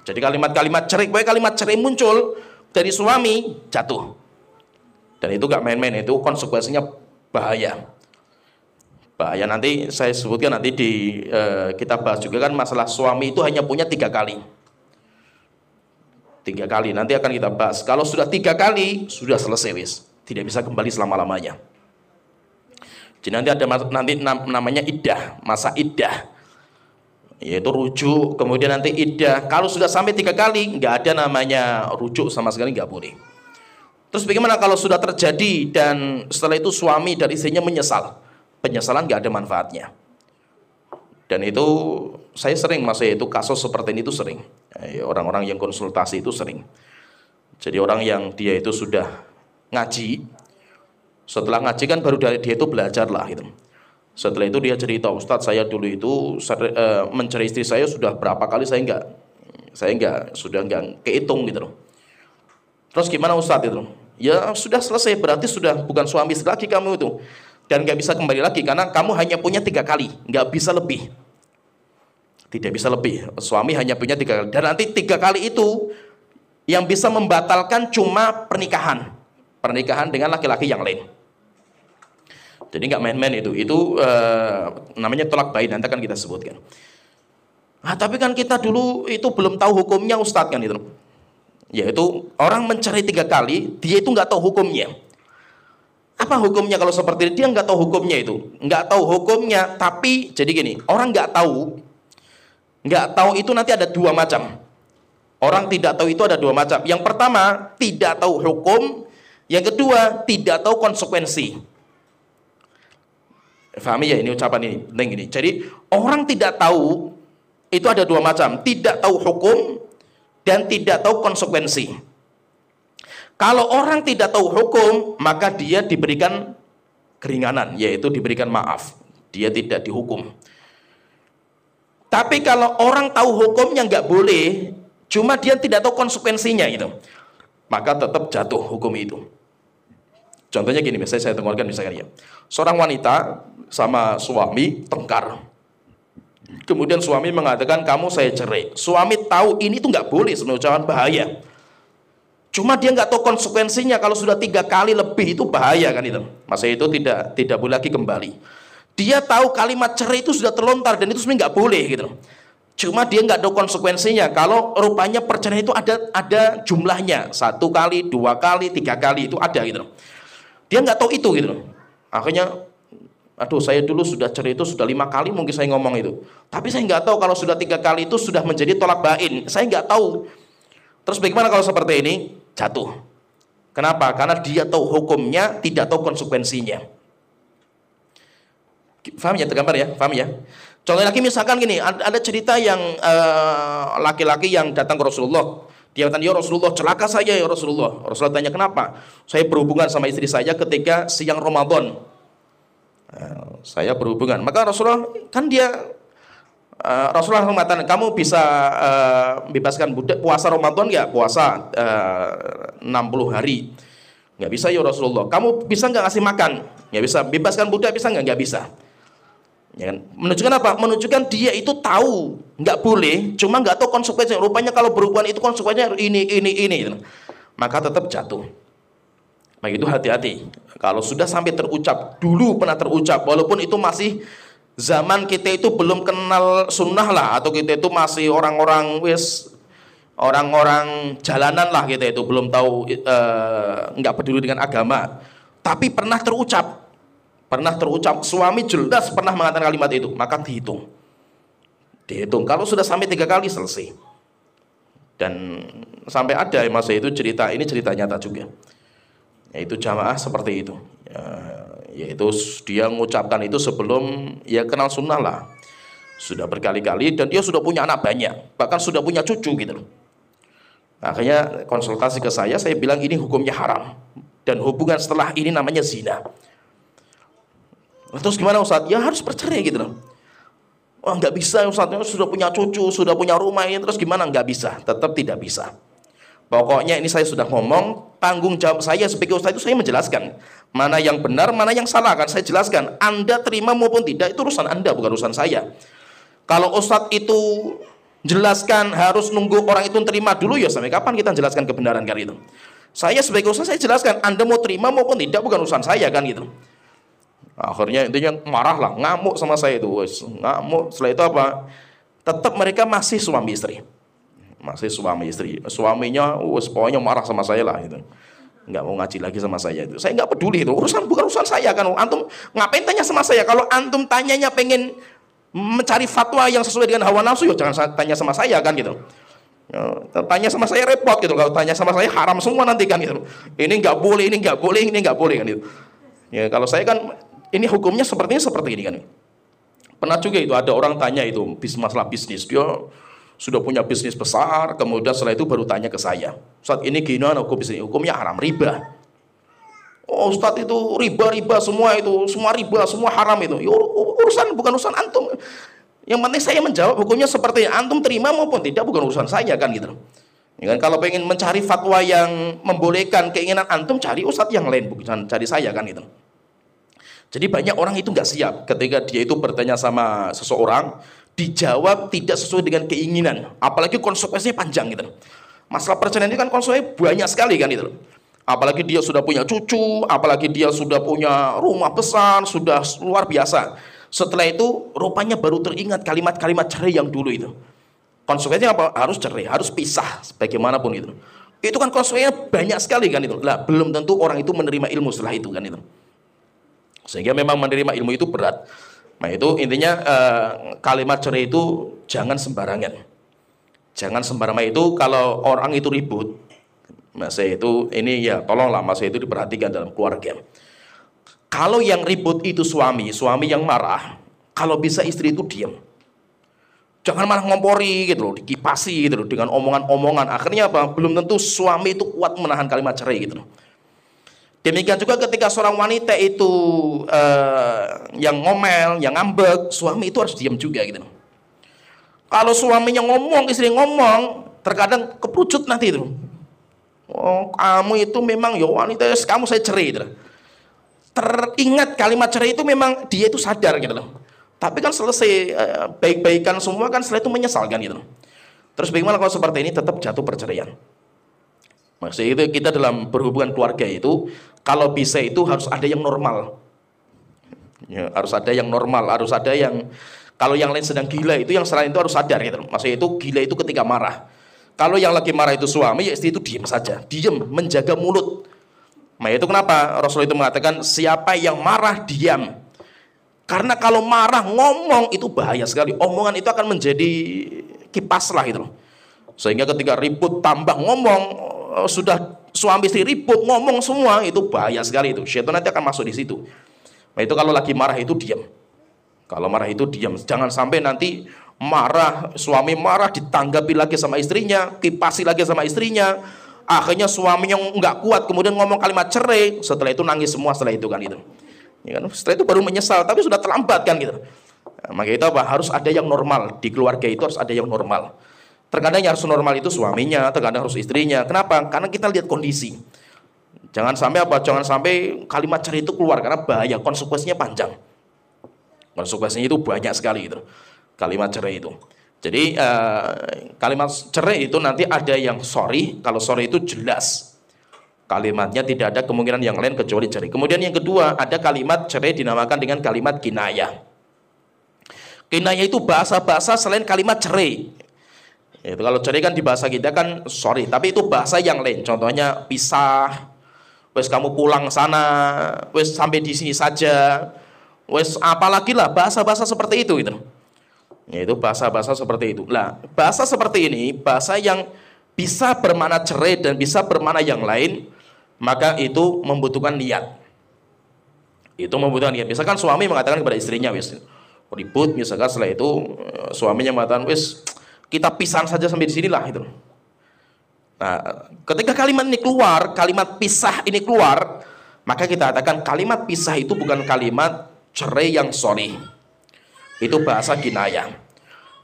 Jadi kalimat-kalimat cerai, pokoknya kalimat cerai muncul dari suami jatuh. Dan itu gak main-main, itu konsekuensinya bahaya. Bahaya nanti saya sebutkan nanti kita bahas juga kan masalah suami itu hanya punya 3 kali. 3 kali nanti akan kita bahas. Kalau sudah 3 kali sudah selesai wis, tidak bisa kembali selama-lamanya. Jadi nanti ada namanya iddah, masa iddah, yaitu rujuk, kemudian nanti iddah. Kalau sudah sampai 3 kali nggak ada namanya rujuk sama sekali, nggak boleh. Terus bagaimana kalau sudah terjadi dan setelah itu suami dan istrinya menyesal? Penyesalan nggak ada manfaatnya. Dan itu saya sering, maksudnya itu kasus seperti ini itu sering. Orang-orang yang konsultasi itu sering. Jadi orang yang dia itu sudah ngaji, setelah ngaji kan baru dari dia itu belajar lah gitu. Setelah itu dia cerita, Ustadz saya dulu itu mencari istri saya sudah berapa kali saya sudah nggak kehitung gitu loh. Terus gimana Ustadz itu? Ya sudah selesai, berarti sudah bukan suami istri lagi kamu itu. Dan nggak bisa kembali lagi karena kamu hanya punya 3 kali, nggak bisa lebih. Tidak bisa lebih. Suami hanya punya 3 kali. Dan nanti 3 kali itu yang bisa membatalkan cuma pernikahan dengan laki-laki yang lain. Jadi nggak main-main itu. Itu namanya tolak bain, nanti akan kita sebutkan. Nah, tapi kan kita dulu itu belum tahu hukumnya Ustadz kan itu. Yaitu orang mencerai 3 kali, dia itu nggak tahu hukumnya. Apa hukumnya kalau seperti ini? Dia nggak tahu hukumnya itu. Nggak tahu hukumnya, tapi jadi gini, orang nggak tahu itu nanti ada 2 macam. Orang tidak tahu itu ada 2 macam. Yang pertama, tidak tahu hukum. Yang kedua, tidak tahu konsekuensi. Fahami ya ini ucapan ini, penting ini. Jadi orang tidak tahu itu ada 2 macam. Tidak tahu hukum dan tidak tahu konsekuensi. Kalau orang tidak tahu hukum, maka dia diberikan keringanan, yaitu diberikan maaf. Dia tidak dihukum. Tapi kalau orang tahu hukumnya nggak boleh, cuma dia tidak tahu konsekuensinya gitu, maka tetap jatuh hukum itu. Contohnya gini, misalnya saya temukan misalkan ya, seorang wanita sama suami tengkar. Kemudian suami mengatakan kamu saya cerai. Suami tahu ini tuh nggak boleh, sebenarnya bahaya. Cuma dia nggak tahu konsekuensinya. Kalau sudah 3 kali lebih itu bahaya kan itu. Masa itu tidak boleh lagi kembali. Dia tahu kalimat cerai itu sudah terlontar dan itu sebenarnya nggak boleh gitu. Cuma dia nggak tahu konsekuensinya. Kalau rupanya perceraian itu ada jumlahnya, 1 kali, 2 kali, 3 kali itu ada gitu. Dia nggak tahu itu gitu. Akhirnya, aduh saya dulu sudah cerai itu sudah 5 kali mungkin saya ngomong itu. Tapi saya nggak tahu kalau sudah 3 kali itu sudah menjadi tolak bain. Saya nggak tahu. Terus bagaimana kalau seperti ini? Jatuh. Kenapa? Karena dia tahu hukumnya, tidak tahu konsekuensinya. Paham ya? Tergambar ya? Paham ya? Contoh lagi misalkan gini, ada cerita yang laki-laki yang datang ke Rasulullah. Dia bertanya, ya Rasulullah, celaka saya ya Rasulullah. Rasulullah tanya, kenapa? Saya berhubungan sama istri saya ketika siang Ramadan. Saya berhubungan. Maka Rasulullah, kan dia Rasulullah mengatakan, kamu bisa bebaskan budak puasa Ramadan nggak? Puasa 60 hari. Nggak bisa ya Rasulullah. Kamu bisa nggak ngasih makan? Nggak bisa. Bebaskan budak bisa nggak? Nggak bisa. Ya kan? Menunjukkan apa? Menunjukkan dia itu tahu nggak boleh, cuma nggak tahu konsekuensinya. Rupanya kalau berhubungan itu konsekuensinya ini. Maka tetap jatuh. Maka itu hati-hati. Kalau sudah sampai terucap, dulu pernah terucap, walaupun itu masih zaman kita itu belum kenal sunnah lah, atau kita itu masih orang-orang jalanan lah, kita itu belum tahu, nggak peduli dengan agama, tapi pernah terucap, suami jelas pernah mengatakan kalimat itu, maka dihitung. Kalau sudah sampai 3 kali selesai. Dan sampai ada masa itu cerita, ini cerita nyata juga, yaitu jamaah seperti itu. Yaitu dia mengucapkan itu sebelum ya kenal sunnah lah, sudah berkali-kali, dan dia sudah punya anak banyak, bahkan sudah punya cucu gitu loh. Akhirnya konsultasi ke saya bilang ini hukumnya haram dan hubungan setelah ini namanya zina. Terus gimana Ustaz? Ya harus bercerai gitu loh. Oh nggak bisa Ustaz, sudah punya cucu, sudah punya rumah ini, terus gimana? Nggak bisa, tetap tidak bisa. Pokoknya ini saya sudah ngomong, tanggung jawab saya sebagai Ustaz itu saya menjelaskan mana yang benar, mana yang salah, kan saya jelaskan. Anda terima maupun tidak itu urusan Anda, bukan urusan saya. Kalau Ustaz itu jelaskan harus nunggu orang itu terima dulu, ya sampai kapan kita jelaskan kebenaran kan itu. Saya sebagai Ustaz saya jelaskan, Anda mau terima maupun tidak bukan urusan saya kan gitu. Akhirnya intinya marah lah, ngamuk sama saya itu, ngamuk. Setelah itu apa? Tetap mereka masih suami istri, masih suami istri. Suaminya, pokoknya marah sama saya lah itu, nggak mau ngaji lagi sama saya itu. Saya nggak peduli itu, bukan urusan saya kan. Antum ngapain tanya sama saya? Kalau antum tanyanya pengen mencari fatwa yang sesuai dengan hawa nafsu, ya jangan tanya sama saya kan gitu. Tanya sama saya repot gitu. Kalau tanya sama saya haram semua nanti kan gitu. Ini nggak boleh, ini nggak boleh, ini nggak boleh kan gitu. Ya kalau saya kan ini hukumnya seperti ini kan. Pernah juga itu ada orang tanya itu masalah bisnis, dia sudah punya bisnis besar, kemudian setelah itu baru tanya ke saya, Ustaz ini gimana hukum bisnis? Hukumnya haram, riba. Oh Ustaz itu riba semua itu, semua riba, semua haram itu. Ya, bukan urusan antum. Yang penting saya menjawab hukumnya seperti antum terima maupun tidak bukan urusan saya kan gitu. Ya kan, kalau pengen mencari fatwa yang membolehkan keinginan antum, cari ustadz yang lain, bukan cari saya kan gitu. Jadi banyak orang itu nggak siap ketika dia itu bertanya sama seseorang, dijawab tidak sesuai dengan keinginan, apalagi konsekuensinya panjang gitu. Masalah perceraian ini kan konsekuensinya banyak sekali kan itu. Apalagi dia sudah punya cucu, apalagi dia sudah punya rumah besar, sudah luar biasa. Setelah itu rupanya baru teringat kalimat-kalimat cerai yang dulu itu. Konsekuensinya apa? Harus cerai, harus pisah, bagaimanapun itu. Itu kan konsekuensinya banyak sekali kan itu. Lah belum tentu orang itu menerima ilmu setelah itu kan itu. Sehingga memang menerima ilmu itu berat. Nah itu intinya kalimat cerai itu jangan sembarangan. Jangan sembarangan itu kalau orang itu ribut. Masa itu ini ya tolonglah masa itu diperhatikan dalam keluarga. Kalau yang ribut itu suami yang marah, kalau bisa istri itu diam. Jangan malah ngompori gitu loh, dikipasi gitu loh dengan omongan-omongan. Akhirnya apa? Belum tentu suami itu kuat menahan kalimat cerai gitu loh. Demikian juga ketika seorang wanita itu yang ngomel, yang ngambek, suami itu harus diam juga gitu. Kalau suaminya ngomong, istri ngomong, terkadang kepucut nanti itu. Oh, kamu itu memang ya wanita, kamu saya cerai gitu. Teringat kalimat cerai itu memang dia itu sadar gitu loh. Tapi kan selesai baik-baikan semua kan setelah itu menyesalkan gitu. Terus bagaimana kalau seperti ini tetap jatuh perceraian? Maksudnya itu kita dalam berhubungan keluarga itu kalau bisa itu harus ada yang normal. Ya, harus ada yang normal, harus ada yang kalau yang lain sedang gila itu yang selain itu harus sadar gitu. Maksudnya itu gila itu ketika marah. Kalau yang lagi marah itu suami, ya istri itu diam saja, diam, menjaga mulut. Nah itu kenapa Rasul itu mengatakan siapa yang marah diam. Karena kalau marah ngomong itu bahaya sekali. Omongan itu akan menjadi kipas lah itu. Sehingga ketika ribut tambah ngomong, sudah suami istri ribut ngomong semua itu bahaya sekali itu. Syaitan nanti akan masuk di situ. Nah itu kalau lagi marah itu diam. Kalau marah itu diam. Jangan sampai nanti marah, suami marah ditanggapi lagi sama istrinya, kipasi lagi sama istrinya. Akhirnya suaminya nggak kuat kemudian ngomong kalimat cerai. Setelah itu nangis semua setelah itu kan itu. Ya kan? Setelah itu baru menyesal, tapi sudah terlambat kan gitu. Nah, maka itu apa? Harus ada yang normal di keluarga itu harus ada yang normal. Terkadang yang harus normal itu suaminya, terkadang harus istrinya. Kenapa? Karena kita lihat kondisi. Jangan sampai apa? Jangan sampai kalimat cerai itu keluar karena bahaya, konsekuensinya panjang. Konsekuensinya itu banyak sekali itu. Kalimat cerai itu. Jadi kalimat cerai itu nanti ada yang sorry. Kalau sorry itu jelas. Kalimatnya tidak ada kemungkinan yang lain kecuali cerai. Kemudian yang kedua ada kalimat cerai dinamakan dengan kalimat kinayah. Kinayah itu bahasa-bahasa selain kalimat cerai. Itu kalau cerai kan di bahasa kita kan sorry, tapi itu bahasa yang lain. Contohnya pisah, wes kamu pulang sana, wes sampai di sini saja, wes apalagi lah bahasa-bahasa seperti itu gitu. Yaitu bahasa-bahasa seperti itu. Lah, bahasa seperti ini, bahasa yang bisa bermakna cerai dan bisa bermakna yang lain, maka itu membutuhkan niat. Itu membutuhkan niat. Misalkan suami mengatakan kepada istrinya, wes ribut, misalkan setelah itu suaminya mengatakan, wes kita pisah saja sampai di sinilah itu. Nah, ketika kalimat ini keluar, kalimat pisah ini keluar, maka kita katakan kalimat pisah itu bukan kalimat cerai yang sharih. Itu bahasa kinayah.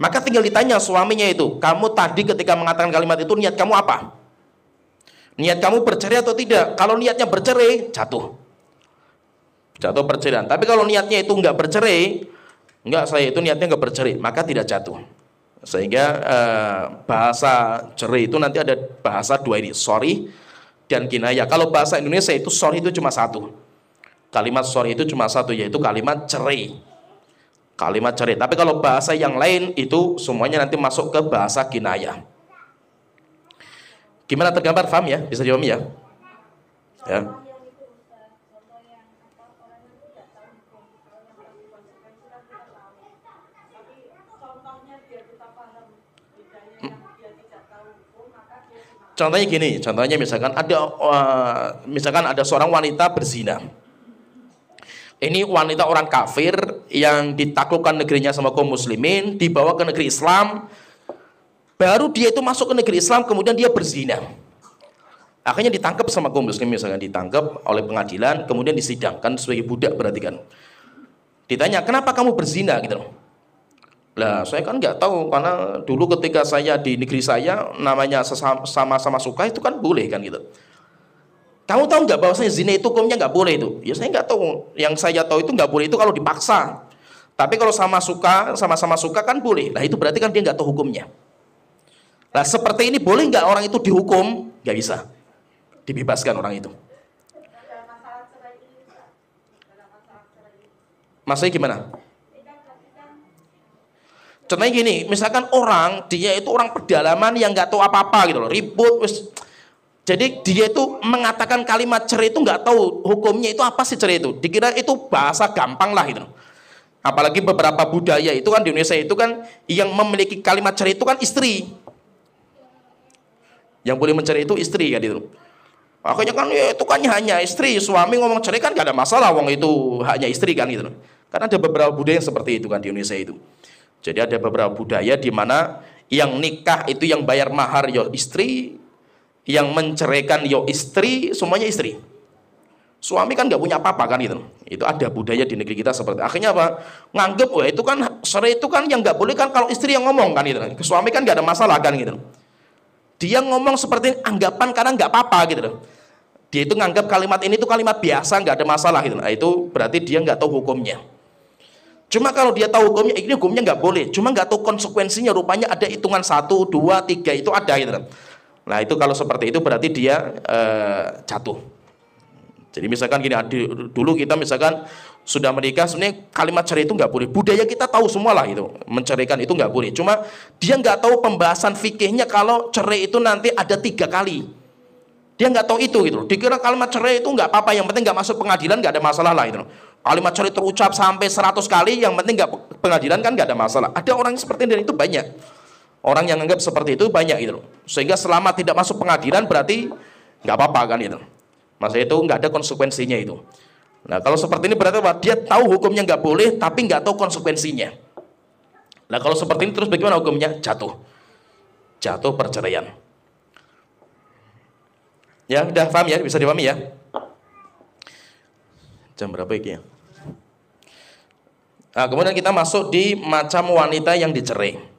Maka tinggal ditanya suaminya itu, kamu tadi ketika mengatakan kalimat itu niat kamu apa? Niat kamu bercerai atau tidak? Kalau niatnya bercerai, jatuh perceraian. Tapi kalau niatnya itu enggak bercerai, enggak, saya itu niatnya enggak bercerai, maka tidak jatuh. Sehingga bahasa cerai itu nanti ada bahasa dua ini, sharih dan kinayah. Kalau bahasa Indonesia itu sharih itu cuma satu. Kalimat sharih itu cuma satu, yaitu kalimat cerai. Kalimat cerai. Tapi kalau bahasa yang lain itu semuanya nanti masuk ke bahasa kinayah. Gimana, tergambar, paham ya? Bisa dipahami ya? Ya. Contohnya gini, contohnya misalkan ada seorang wanita berzina. Ini wanita orang kafir yang ditaklukkan negerinya sama kaum muslimin, dibawa ke negeri Islam. Baru dia itu masuk ke negeri Islam, kemudian dia berzina. Akhirnya ditangkap sama kaum muslimin, misalkan ditangkap oleh pengadilan, kemudian disidangkan sebagai budak berarti kan. Ditanya, kenapa kamu berzina gitu loh. Lah, saya kan nggak tahu, karena dulu ketika saya di negeri saya namanya sama-sama suka itu kan boleh kan gitu. Kamu tahu nggak bahwasanya zina itu hukumnya nggak boleh itu? Ya saya nggak tahu. Yang saya tahu itu nggak boleh itu kalau dipaksa. Tapi kalau sama-sama suka kan boleh. Nah itu berarti kan dia nggak tahu hukumnya. Nah seperti ini boleh nggak orang itu dihukum? Nggak bisa. Dibebaskan orang itu. Maksudnya gimana? Contohnya gini, misalkan dia itu orang pedalaman yang nggak tahu apa-apa gitu loh, ribut, jadi dia itu mengatakan kalimat cerai itu nggak tahu hukumnya itu apa sih cerai itu, dikira itu bahasa gampang lah gitu. Apalagi beberapa budaya itu kan di Indonesia itu kan yang memiliki kalimat cerai itu kan istri, yang boleh mencerai itu istri kan gitu. Akhirnya kan ya, itu kan hanya istri, suami ngomong cerai kan gak ada masalah, wong itu hanya istri kan gitu. Karena ada beberapa budaya yang seperti itu kan di Indonesia itu. Jadi ada beberapa budaya di mana yang nikah itu yang bayar mahar yo istri, yang menceraikan yo istri, semuanya istri. Suami kan nggak punya apa-apa kan gitu. Itu ada budaya di negeri kita seperti. Akhirnya apa? Nganggep, wah itu kan cerai itu kan yang nggak boleh kan kalau istri yang ngomong kan gitu. Suami kan nggak ada masalah kan gitu. Dia ngomong seperti anggapan karena nggak apa-apa gitu. Dia itu nganggap kalimat ini tuh kalimat biasa, nggak ada masalah gitu. Nah itu berarti dia nggak tahu hukumnya. Cuma kalau dia tahu hukumnya, ini hukumnya nggak boleh. Cuma nggak tahu konsekuensinya, rupanya ada hitungan 1, 2, 3 itu ada gitu. Nah itu kalau seperti itu berarti dia jatuh. Jadi misalkan gini, dulu kita misalkan sudah menikah, sebenarnya kalimat cerai itu nggak boleh. Budaya kita tahu semua lah itu, menceraikan itu nggak boleh. Cuma dia nggak tahu pembahasan fikihnya kalau cerai itu nanti ada 3 kali. Dia nggak tahu itu gitu. Dikira kalimat cerai itu nggak apa-apa, yang penting nggak masuk pengadilan, nggak ada masalah lah itu. Kalimat cerai terucap sampai 100 kali, yang penting nggak pengadilan kan nggak ada masalah. Ada orang seperti itu banyak. Orang yang anggap seperti itu banyak gitu. Sehingga selama tidak masuk pengadilan berarti nggak apa-apa kan itu. Maksudnya itu nggak ada konsekuensinya itu. Nah kalau seperti ini berarti dia tahu hukumnya nggak boleh tapi nggak tahu konsekuensinya. Nah kalau seperti ini terus bagaimana hukumnya? Jatuh perceraian. Ya udah paham ya, bisa dipahami ya. Jam berapa ini ya? Nah, kemudian kita masuk di macam wanita yang dicerai.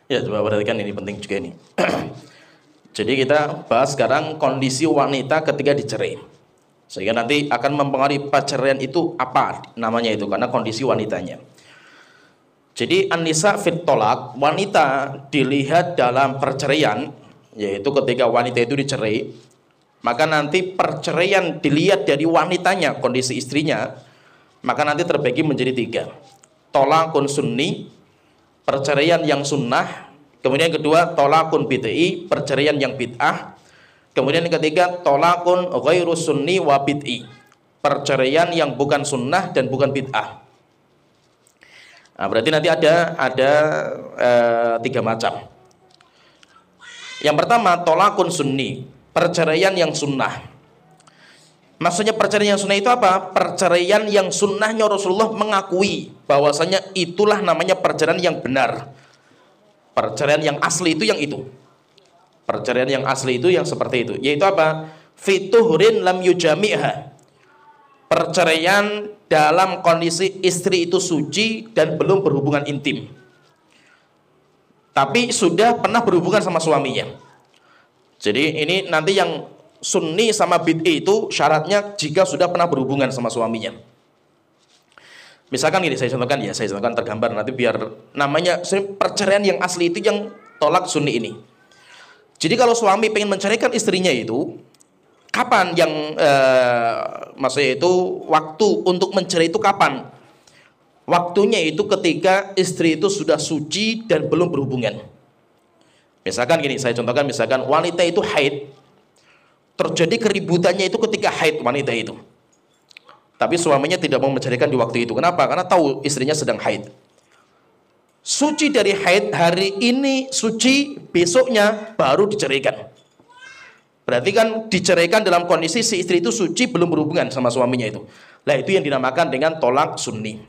Ya, coba perhatikan ini penting juga ini. Jadi kita bahas sekarang kondisi wanita ketika dicerai. Sehingga nanti akan mempengaruhi perceraian itu apa namanya itu, karena kondisi wanitanya. Jadi an-nisa fit tolak, wanita dilihat dalam perceraian, yaitu ketika wanita itu dicerai, maka nanti perceraian dilihat dari wanitanya, kondisi istrinya, maka nanti terbagi menjadi 3. Tolakun sunni, perceraian yang sunnah. Kemudian yang kedua, tolakun bid'i, perceraian yang bid'ah. Kemudian yang ketiga, tolakun ghairu sunni wa bid'i, perceraian yang bukan sunnah dan bukan bid'ah. Nah, berarti nanti ada 3 macam. Yang pertama, tolakun sunni, perceraian yang sunnah. Maksudnya perceraian yang sunnah itu apa? Perceraian yang sunnahnya Rasulullah mengakui bahwasanya itulah namanya perceraian yang benar. Perceraian yang asli itu yang itu. Perceraian yang asli itu yang seperti itu. Yaitu apa? Fituhrin lam yujami'ha. Perceraian dalam kondisi istri itu suci dan belum berhubungan intim, tapi sudah pernah berhubungan sama suaminya. Jadi ini nanti yang sunni sama bid'i itu syaratnya jika sudah pernah berhubungan sama suaminya. Misalkan ini saya contohkan tergambar nanti biar namanya perceraian yang asli itu yang tolak sunni ini. Jadi kalau suami pengen menceraikan istrinya itu, kapan yang maksudnya itu waktu untuk mencerai itu kapan? Waktunya itu ketika istri itu sudah suci dan belum berhubungan. Misalkan gini, saya contohkan misalkan wanita itu haid. Terjadi keributannya itu ketika haid wanita itu. Tapi suaminya tidak mau menceraikan di waktu itu. Kenapa? Karena tahu istrinya sedang haid. Suci dari haid, hari ini suci, besoknya baru diceraikan. Berarti kan diceraikan dalam kondisi si istri itu suci belum berhubungan sama suaminya itu. Nah, itu yang dinamakan dengan tolak sunni.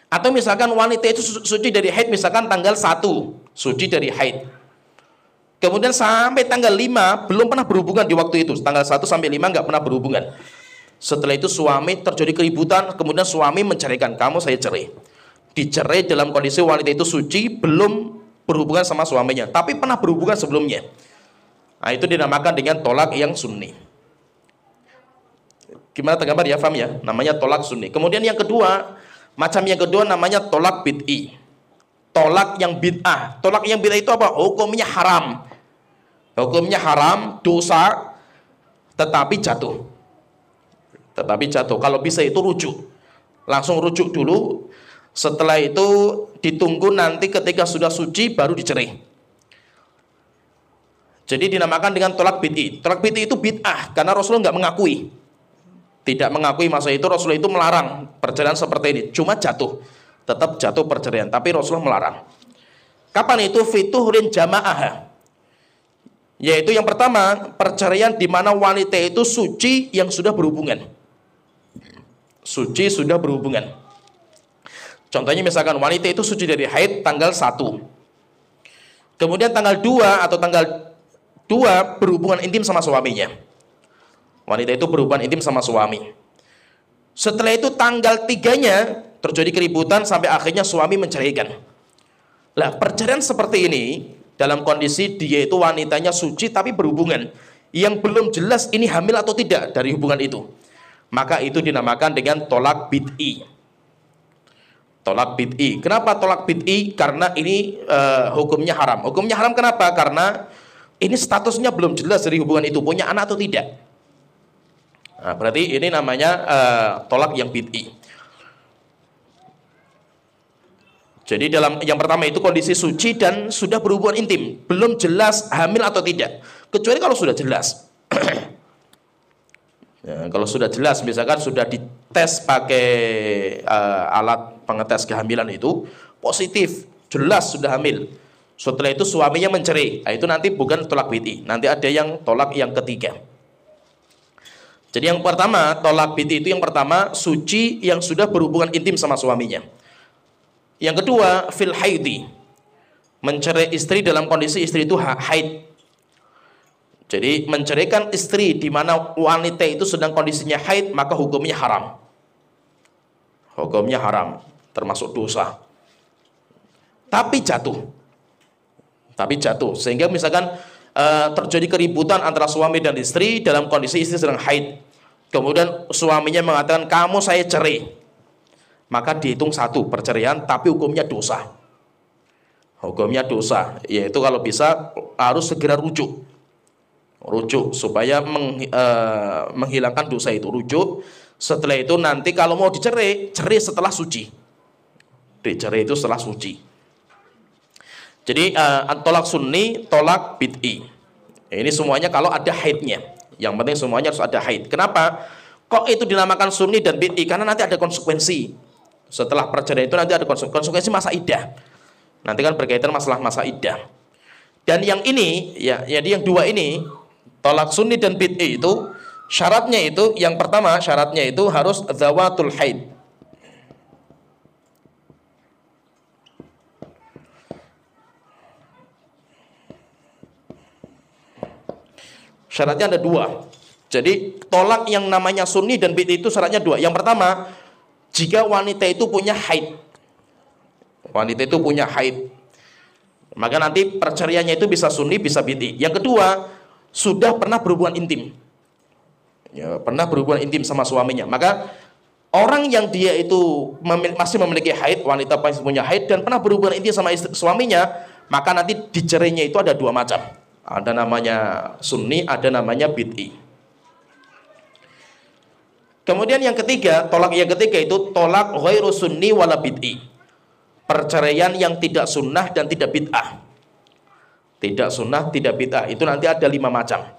Atau misalkan wanita itu suci dari haid misalkan tanggal 1 suci dari haid. Kemudian sampai tanggal 5 belum pernah berhubungan di waktu itu. Tanggal 1 sampai 5 nggak pernah berhubungan. Setelah itu suami terjadi keributan, kemudian suami menceraikan, kamu saya cerai. Dicerai dalam kondisi wanita itu suci belum berhubungan sama suaminya, tapi pernah berhubungan sebelumnya. Nah, itu dinamakan dengan tolak yang sunni. Gimana tergambar ya, paham ya? Namanya tolak sunni. Kemudian yang kedua, macam yang kedua namanya tolak bid'i. Tolak yang bid'ah. Tolak yang bid'ah itu apa? Hukumnya haram. Hukumnya haram, dosa, tetapi jatuh. Kalau bisa itu rujuk. Langsung rujuk dulu. Setelah itu ditunggu nanti ketika sudah suci baru dicerai. Jadi dinamakan dengan tolak bid'i. Tolak bid'i itu bid'ah karena Rasulullah nggak mengakui. Tidak mengakui masa itu Rasulullah itu melarang perceraian seperti ini. Cuma jatuh. Tetap jatuh perceraian, tapi Rasulullah melarang. Kapan itu? Fituhrin jama'ah. Yaitu yang pertama, perceraian di mana wanita itu suci yang sudah berhubungan. Suci sudah berhubungan. Contohnya misalkan wanita itu suci dari haid tanggal 1. Kemudian tanggal 2 atau tanggal 2 berhubungan intim sama suaminya. Wanita itu berhubungan intim sama suami. Setelah itu tanggal 3-nya terjadi keributan sampai akhirnya suami menceraikan. Lah, perceraian seperti ini dalam kondisi dia itu wanitanya suci tapi berhubungan yang belum jelas ini hamil atau tidak dari hubungan itu. Maka itu dinamakan dengan tolak bid'i. Tolak bid'i. Kenapa tolak bid'i? Karena ini hukumnya haram. Hukumnya haram kenapa? Karena ini statusnya belum jelas dari hubungan itu, punya anak atau tidak. Nah, berarti ini namanya tolak yang bid'i. Jadi dalam yang pertama itu kondisi suci dan sudah berhubungan intim, belum jelas hamil atau tidak. Kecuali kalau sudah jelas. Ya, kalau sudah jelas, misalkan sudah dites pakai alat pengetes kehamilan itu positif, jelas sudah hamil. Setelah itu suaminya mencerai, nah, itu nanti bukan tolak bid'i, nanti ada yang tolak yang ketiga. Jadi yang pertama tolak bid'i itu yang pertama suci yang sudah berhubungan intim sama suaminya. Yang kedua fil haidi, mencerai istri dalam kondisi istri itu haid. Jadi menceraikan istri di mana wanita itu sedang kondisinya haid, maka hukumnya haram. Hukumnya haram, termasuk dosa. tapi jatuh sehingga misalkan terjadi keributan antara suami dan istri dalam kondisi istri sedang haid, kemudian suaminya mengatakan kamu saya cerai, maka dihitung satu perceraian tapi hukumnya dosa. Hukumnya dosa, yaitu kalau bisa harus segera rujuk supaya menghilangkan dosa itu. Rujuk, setelah itu nanti kalau mau cerai setelah suci. Dicerai itu setelah suci. Jadi tolak sunni, tolak bid'i. Ini semuanya kalau ada haidnya. Yang penting semuanya harus ada haid. Kenapa? Kok itu dinamakan sunni dan bid'i? Karena nanti ada konsekuensi. Setelah perceraian itu nanti ada konsekuensi masa iddah. Nanti kan berkaitan masalah masa iddah. Dan yang ini, jadi yang dua ini, tolak sunni dan bid'i itu syaratnya itu, yang pertama syaratnya itu harus zawatul haid. Syaratnya ada dua. Jadi tolak yang namanya sunni dan bid'i itu syaratnya dua. Yang pertama, jika wanita itu punya haid. Wanita itu punya haid, maka nanti perceraiannya itu bisa sunni, bisa bid'i. Yang kedua, sudah pernah berhubungan intim, pernah berhubungan intim sama suaminya. Maka orang yang dia itu masih memiliki haid, wanita masih punya haid dan pernah berhubungan intim sama suaminya, maka nanti dicerainya itu ada dua macam. Ada namanya sunni, ada namanya bid'i. Kemudian yang ketiga, tolak yang ketiga itu tolak ghairu sunni wala bid'i. Perceraian yang tidak sunnah dan tidak bid'ah. Tidak sunnah, tidak bid'ah. Itu nanti ada 5 macam.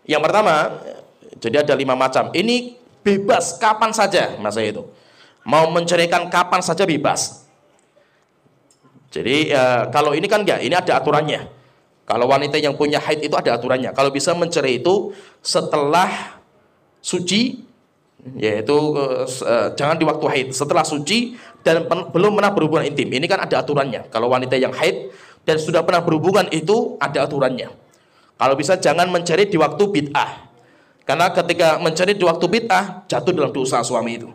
Yang pertama, jadi ada 5 macam. Ini bebas kapan saja masa itu. Mau menceraikan kapan saja bebas. Jadi kalau ini kan enggak, ini ada aturannya. Kalau wanita yang punya haid itu ada aturannya. Kalau bisa mencerai itu setelah suci, yaitu jangan di waktu haid, setelah suci dan belum pernah berhubungan intim. Ini kan ada aturannya. Kalau wanita yang haid dan sudah pernah berhubungan itu ada aturannya. Kalau bisa jangan mencerai di waktu bid'ah, karena ketika mencerai di waktu bid'ah jatuh dalam dosa suami itu.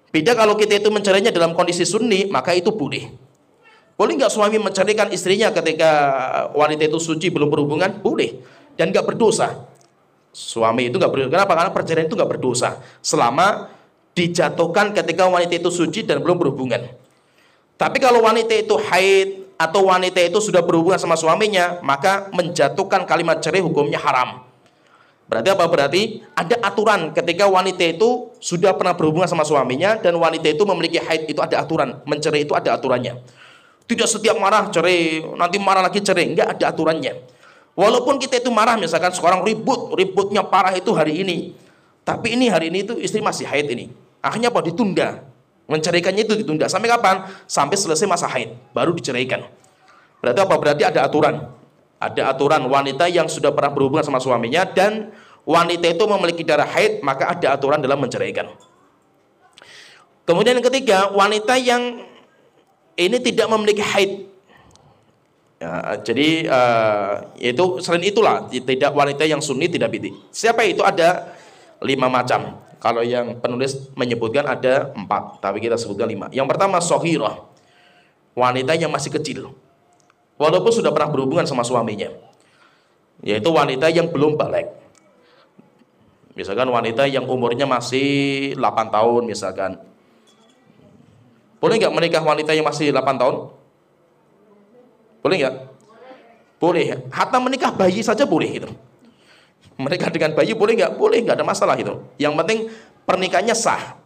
Beda kalau kita itu mencerainya dalam kondisi sunni, maka itu boleh. Boleh nggak suami menceraikan istrinya ketika wanita itu suci belum berhubungan? Boleh, dan nggak berdosa. Suami itu nggak berdosa. Kenapa? Karena perceraian itu nggak berdosa selama dijatuhkan ketika wanita itu suci dan belum berhubungan. Tapi kalau wanita itu haid atau wanita itu sudah berhubungan sama suaminya, maka menjatuhkan kalimat cerai hukumnya haram. Berarti apa? Berarti ada aturan ketika wanita itu sudah pernah berhubungan sama suaminya dan wanita itu memiliki haid, itu ada aturan. Mencerai itu ada aturannya. Tidak setiap marah cerai, nanti marah lagi cerai. Enggak, ada aturannya. Walaupun kita itu marah, misalkan sekarang ributnya parah itu hari ini, tapi ini hari ini itu istri masih haid ini. Akhirnya apa? Ditunda. Menceraikannya itu ditunda. Sampai kapan? Sampai selesai masa haid, baru diceraikan. Berarti apa? Berarti ada aturan. Ada aturan wanita yang sudah pernah berhubungan sama suaminya dan wanita itu memiliki darah haid, maka ada aturan dalam menceraikan. Kemudian yang ketiga, wanita yang ini tidak memiliki haid. Ya, jadi itu selain itulah tidak wanita yang sunni tidak bid'i. Siapa itu? Ada 5 macam. Kalau yang penulis menyebutkan ada 4, tapi kita sebutkan 5. Yang pertama sohirah, wanita yang masih kecil, walaupun sudah pernah berhubungan sama suaminya, yaitu wanita yang belum baligh. Misalkan wanita yang umurnya masih 8 tahun misalkan. Boleh nggak menikah wanita yang masih 8 tahun? Boleh nggak? Boleh. Hatta menikah bayi saja boleh itu. Menikah dengan bayi boleh nggak? Boleh, nggak ada masalah itu. Yang penting pernikahannya sah.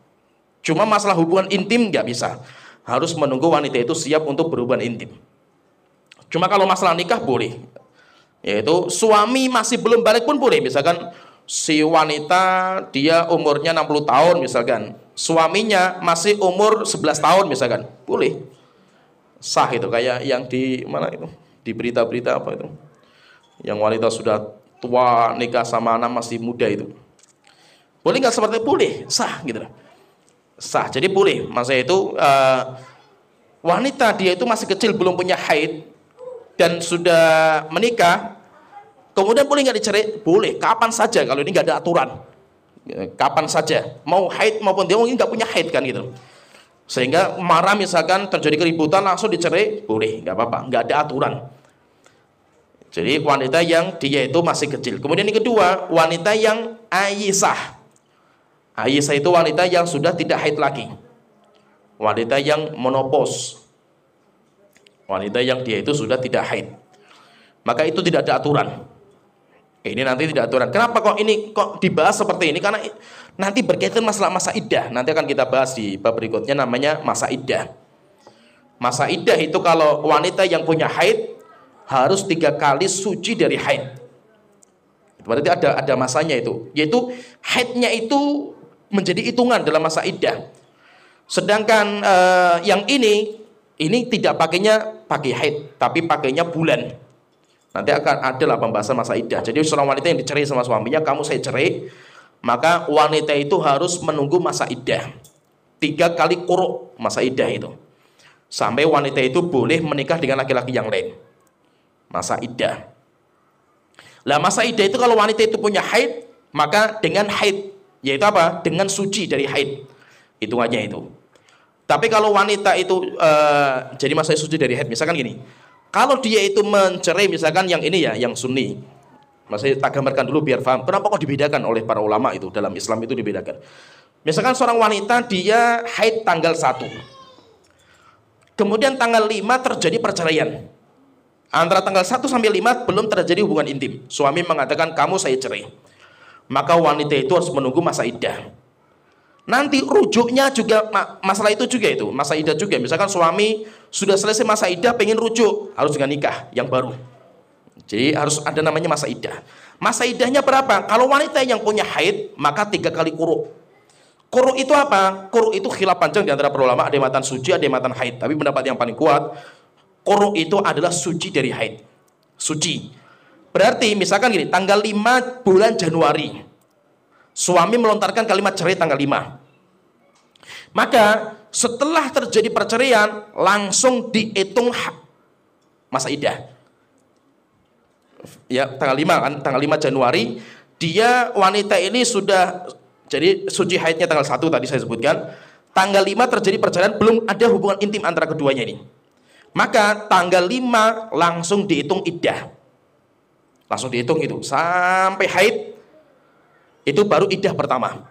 Cuma masalah hubungan intim nggak bisa. Harus menunggu wanita itu siap untuk berhubungan intim. Cuma kalau masalah nikah boleh. Yaitu suami masih belum balik pun boleh. Misalkan si wanita dia umurnya 60 tahun misalkan, suaminya masih umur 11 tahun misalkan, boleh. Sah itu, kayak yang di mana itu? Di berita-berita apa itu? Yang wanita sudah tua nikah sama anak masih muda itu. Boleh nggak seperti itu? Boleh, sah gitu. Sah. Jadi boleh. Maksudnya itu wanita dia itu masih kecil belum punya haid dan sudah menikah, kemudian boleh nggak dicerai? Boleh, kapan saja kalau ini nggak ada aturan. Kapan saja, mau haid maupun dia mungkin nggak punya haid kan gitu. Sehingga marah misalkan terjadi keributan langsung dicerai, boleh, nggak apa-apa, nggak ada aturan. Jadi wanita yang dia itu masih kecil. Kemudian yang kedua, wanita yang ayisah. Ayisah itu wanita yang sudah tidak haid lagi. Wanita yang menopause. Wanita yang dia itu sudah tidak haid. Maka itu tidak ada aturan. Ini nanti tidak aturan. Kenapa kok dibahas seperti ini? Karena nanti berkaitan masalah masa iddah. Nanti akan kita bahas di bab berikutnya, namanya masa iddah. Masa iddah itu kalau wanita yang punya haid harus 3 kali suci dari haid. Berarti ada masanya itu. Yaitu haidnya itu menjadi hitungan dalam masa iddah. Sedangkan yang ini tidak pakai haid, tapi pakainya bulan. Nanti akan adalah pembahasan masa iddah. Jadi seorang wanita yang dicerai sama suaminya, kamu saya cerai, maka wanita itu harus menunggu masa iddah. 3 kali quru masa iddah itu. Sampai wanita itu boleh menikah dengan laki-laki yang lain. Masa iddah. Lah masa iddah itu kalau wanita itu punya haid, maka dengan haid, yaitu apa? Dengan suci dari haid. Hitungannya itu. Tapi kalau wanita itu jadi masa suci dari haid, misalkan gini. Kalau dia itu mencerai misalkan yang ini ya, yang sunni. Masih tak gambarkan dulu biar paham. Kenapa kok dibedakan oleh para ulama itu dalam Islam itu dibedakan. Misalkan seorang wanita dia haid tanggal 1. Kemudian tanggal 5 terjadi perceraian. Antara tanggal 1 sampai 5 belum terjadi hubungan intim. Suami mengatakan kamu saya cerai. Maka wanita itu harus menunggu masa iddah. Nanti rujuknya juga masalah itu juga itu, masa iddah juga. Misalkan suami sudah selesai masa iddah pengen rujuk, harus dengan nikah yang baru. Jadi harus ada namanya masa iddah. Masa iddahnya berapa? Kalau wanita yang punya haid, maka 3 kali quru. Quru itu apa? Quru itu khilaf panjang di antara para ulama, ada yang matan suci, ada yang matan haid. Tapi pendapat yang paling kuat, quru itu adalah suci dari haid. Suci. Berarti misalkan gini, tanggal 5 bulan Januari, suami melontarkan kalimat cerai tanggal 5. Maka setelah terjadi perceraian, langsung dihitung masa iddah. Ya, tanggal 5 kan, tanggal 5 Januari, dia wanita ini sudah jadi suci haidnya tanggal 1 tadi saya sebutkan. Tanggal 5 terjadi perceraian, belum ada hubungan intim antara keduanya ini. Maka tanggal 5 langsung dihitung iddah. Langsung dihitung itu sampai haid, itu baru iddah pertama.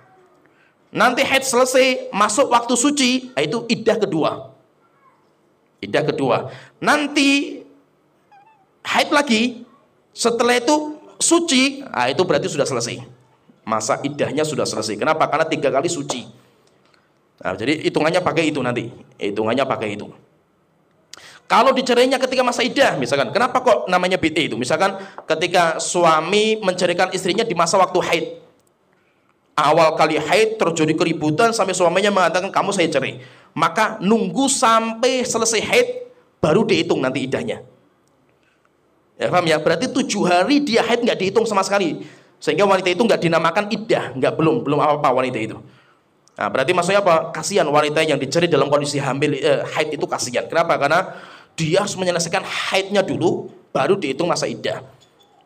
Nanti haid selesai, masuk waktu suci, itu iddah kedua. Iddah kedua. Nanti haid lagi, setelah itu suci, itu berarti sudah selesai. Masa iddahnya sudah selesai. Kenapa? Karena 3 kali suci. Nah, jadi hitungannya pakai itu nanti. Hitungannya pakai itu. Kalau dicerainya ketika masa iddah, misalkan, kenapa kok namanya bid'ah itu? Misalkan ketika suami menceraikan istrinya di masa waktu haid. Awal kali haid terjadi keributan sampai suaminya mengatakan kamu saya cerai. Maka nunggu sampai selesai haid baru dihitung nanti iddahnya. Ya paham ya? Berarti 7 hari dia haid nggak dihitung sama sekali. Sehingga wanita itu nggak dinamakan iddah, belum apa-apa wanita itu. Nah, berarti maksudnya apa? Kasihan wanita yang dicerai dalam kondisi hamil haid itu kasihan. Kenapa? Karena dia harus menyelesaikan haidnya dulu baru dihitung masa iddah.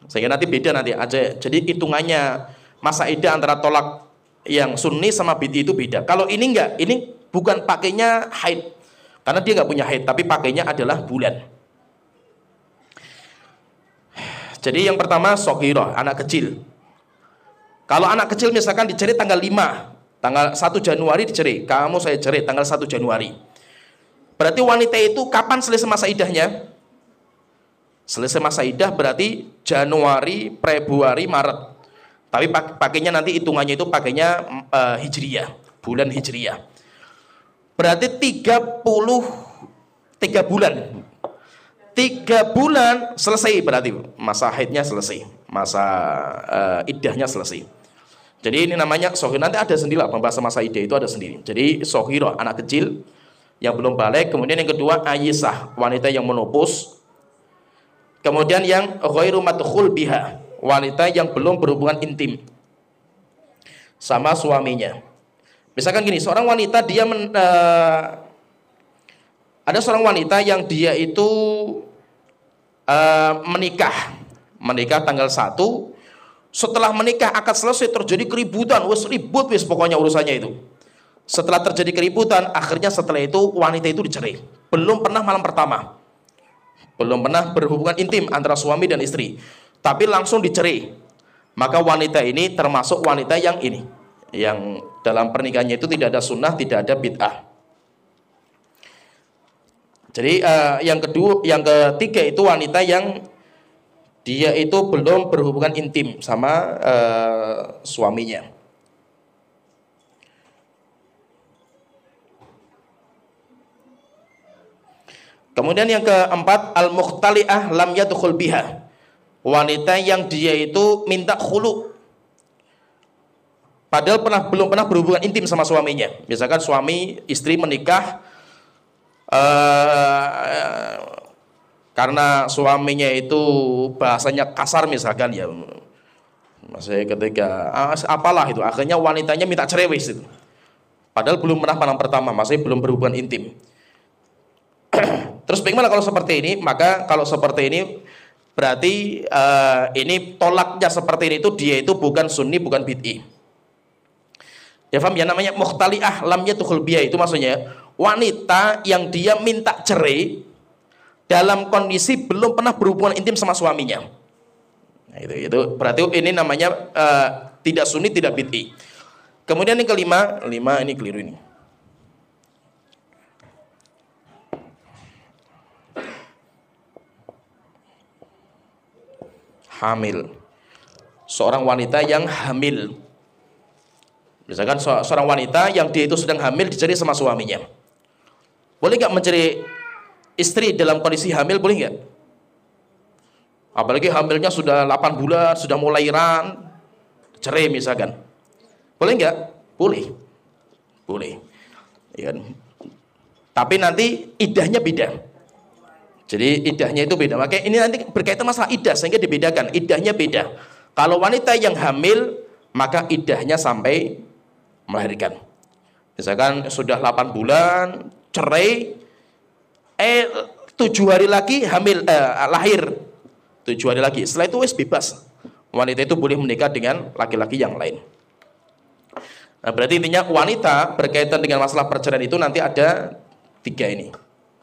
Sehingga nanti beda nanti aja. Jadi hitungannya masa iddah antara tolak yang sunni sama bid'ah itu beda. Kalau ini enggak, ini bukan pakainya haid. Karena dia enggak punya haid, tapi pakainya adalah bulan. Jadi yang pertama soghirah, anak kecil. Kalau anak kecil misalkan dicerai tanggal 5, tanggal 1 Januari dicerai, kamu saya cerai tanggal 1 Januari. Berarti wanita itu kapan selesai masa iddahnya? Selesai masa iddah berarti Januari, Februari, Maret. Tapi pakainya nanti hitungannya itu pakainya Hijriyah, bulan Hijriyah. Berarti 33 bulan. 3 bulan selesai berarti masa haidnya selesai, masa iddahnya selesai. Jadi ini namanya soghir. Nanti ada sendiri lah pembahasan masa iddah itu ada sendiri. Jadi soghirah anak kecil yang belum balik. Kemudian yang kedua ayisah, wanita yang menopause. Kemudian yang ghairu madkhul biha, wanita yang belum berhubungan intim sama suaminya. Misalkan gini, seorang wanita dia ada seorang wanita yang dia itu menikah tanggal 1. Setelah menikah akad selesai terjadi keributan, ribut pokoknya urusannya itu. Setelah terjadi keributan, akhirnya setelah itu wanita itu dicerai. Belum pernah malam pertama, belum pernah berhubungan intim antara suami dan istri, tapi langsung dicerai. Maka wanita ini termasuk wanita yang ini, yang dalam pernikahannya itu tidak ada sunnah, tidak ada bid'ah. Jadi yang ketiga itu wanita yang dia itu belum berhubungan intim sama suaminya. Kemudian yang keempat, al-mukhtali'ah lam yadkhul biha. Wanita yang dia itu minta khulu, padahal belum pernah berhubungan intim sama suaminya. Misalkan suami istri menikah karena suaminya itu bahasanya kasar misalkan ya, masih ketika apalah itu, akhirnya wanitanya minta cerai itu. Padahal belum pernah malam pertama, masih belum berhubungan intim. Terus bagaimana kalau seperti ini? Maka kalau seperti ini berarti ini tolaknya seperti ini itu dia itu bukan sunni, bukan bid'i. Ya paham ya, namanya mukhtali'ah lam yadkhul biha itu maksudnya wanita yang dia minta cerai dalam kondisi belum pernah berhubungan intim sama suaminya. Nah, itu berarti ini namanya tidak sunni, tidak bid'i. Kemudian yang kelima, ini keliru ini. Hamil. Seorang wanita yang hamil. Misalkan seorang wanita yang dia itu sedang hamil dicari sama suaminya. Boleh nggak mencari istri dalam kondisi hamil, boleh nggak? Apalagi hamilnya sudah 8 bulan, sudah mau lahiran, cerai misalkan. Boleh nggak? Boleh. Boleh. Ya. Tapi nanti iddahnya beda. Jadi iddahnya itu beda. Makanya ini nanti berkaitan masalah iddah sehingga dibedakan. Iddahnya beda. Kalau wanita yang hamil, maka iddahnya sampai melahirkan. Misalkan sudah 8 bulan, cerai, 7 hari lagi hamil, lahir. 7 hari lagi. Setelah itu wis bebas. Wanita itu boleh menikah dengan laki-laki yang lain. Nah, berarti intinya wanita berkaitan dengan masalah perceraian itu nanti ada 3 ini.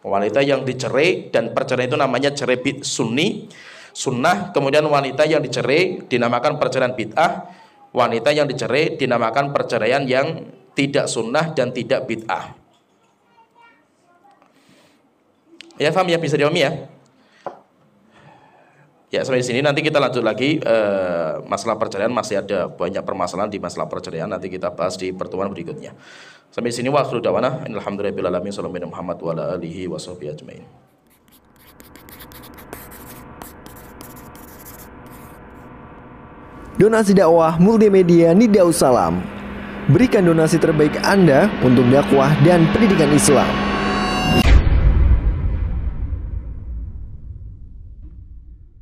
Wanita yang dicerai dan perceraian itu namanya cerai sunni, sunnah. Kemudian wanita yang dicerai dinamakan perceraian bid'ah. Wanita yang dicerai dinamakan perceraian yang tidak sunnah dan tidak bid'ah. Ya paham ya, bisa dipahami ya? Ya sampai di sini, nanti kita lanjut lagi masalah perceraian, masih ada banyak permasalahan di masalah perceraian, nanti kita bahas di pertemuan berikutnya. Sampai di sini wa akhiru da'wana alhamdulillahirabbil alamin sallallahu alaihi Muhammad wa ala alihi washabbihi ajmain. Donasi dakwah multimedia Nida Salam. Berikan donasi terbaik Anda untuk dakwah dan pendidikan Islam.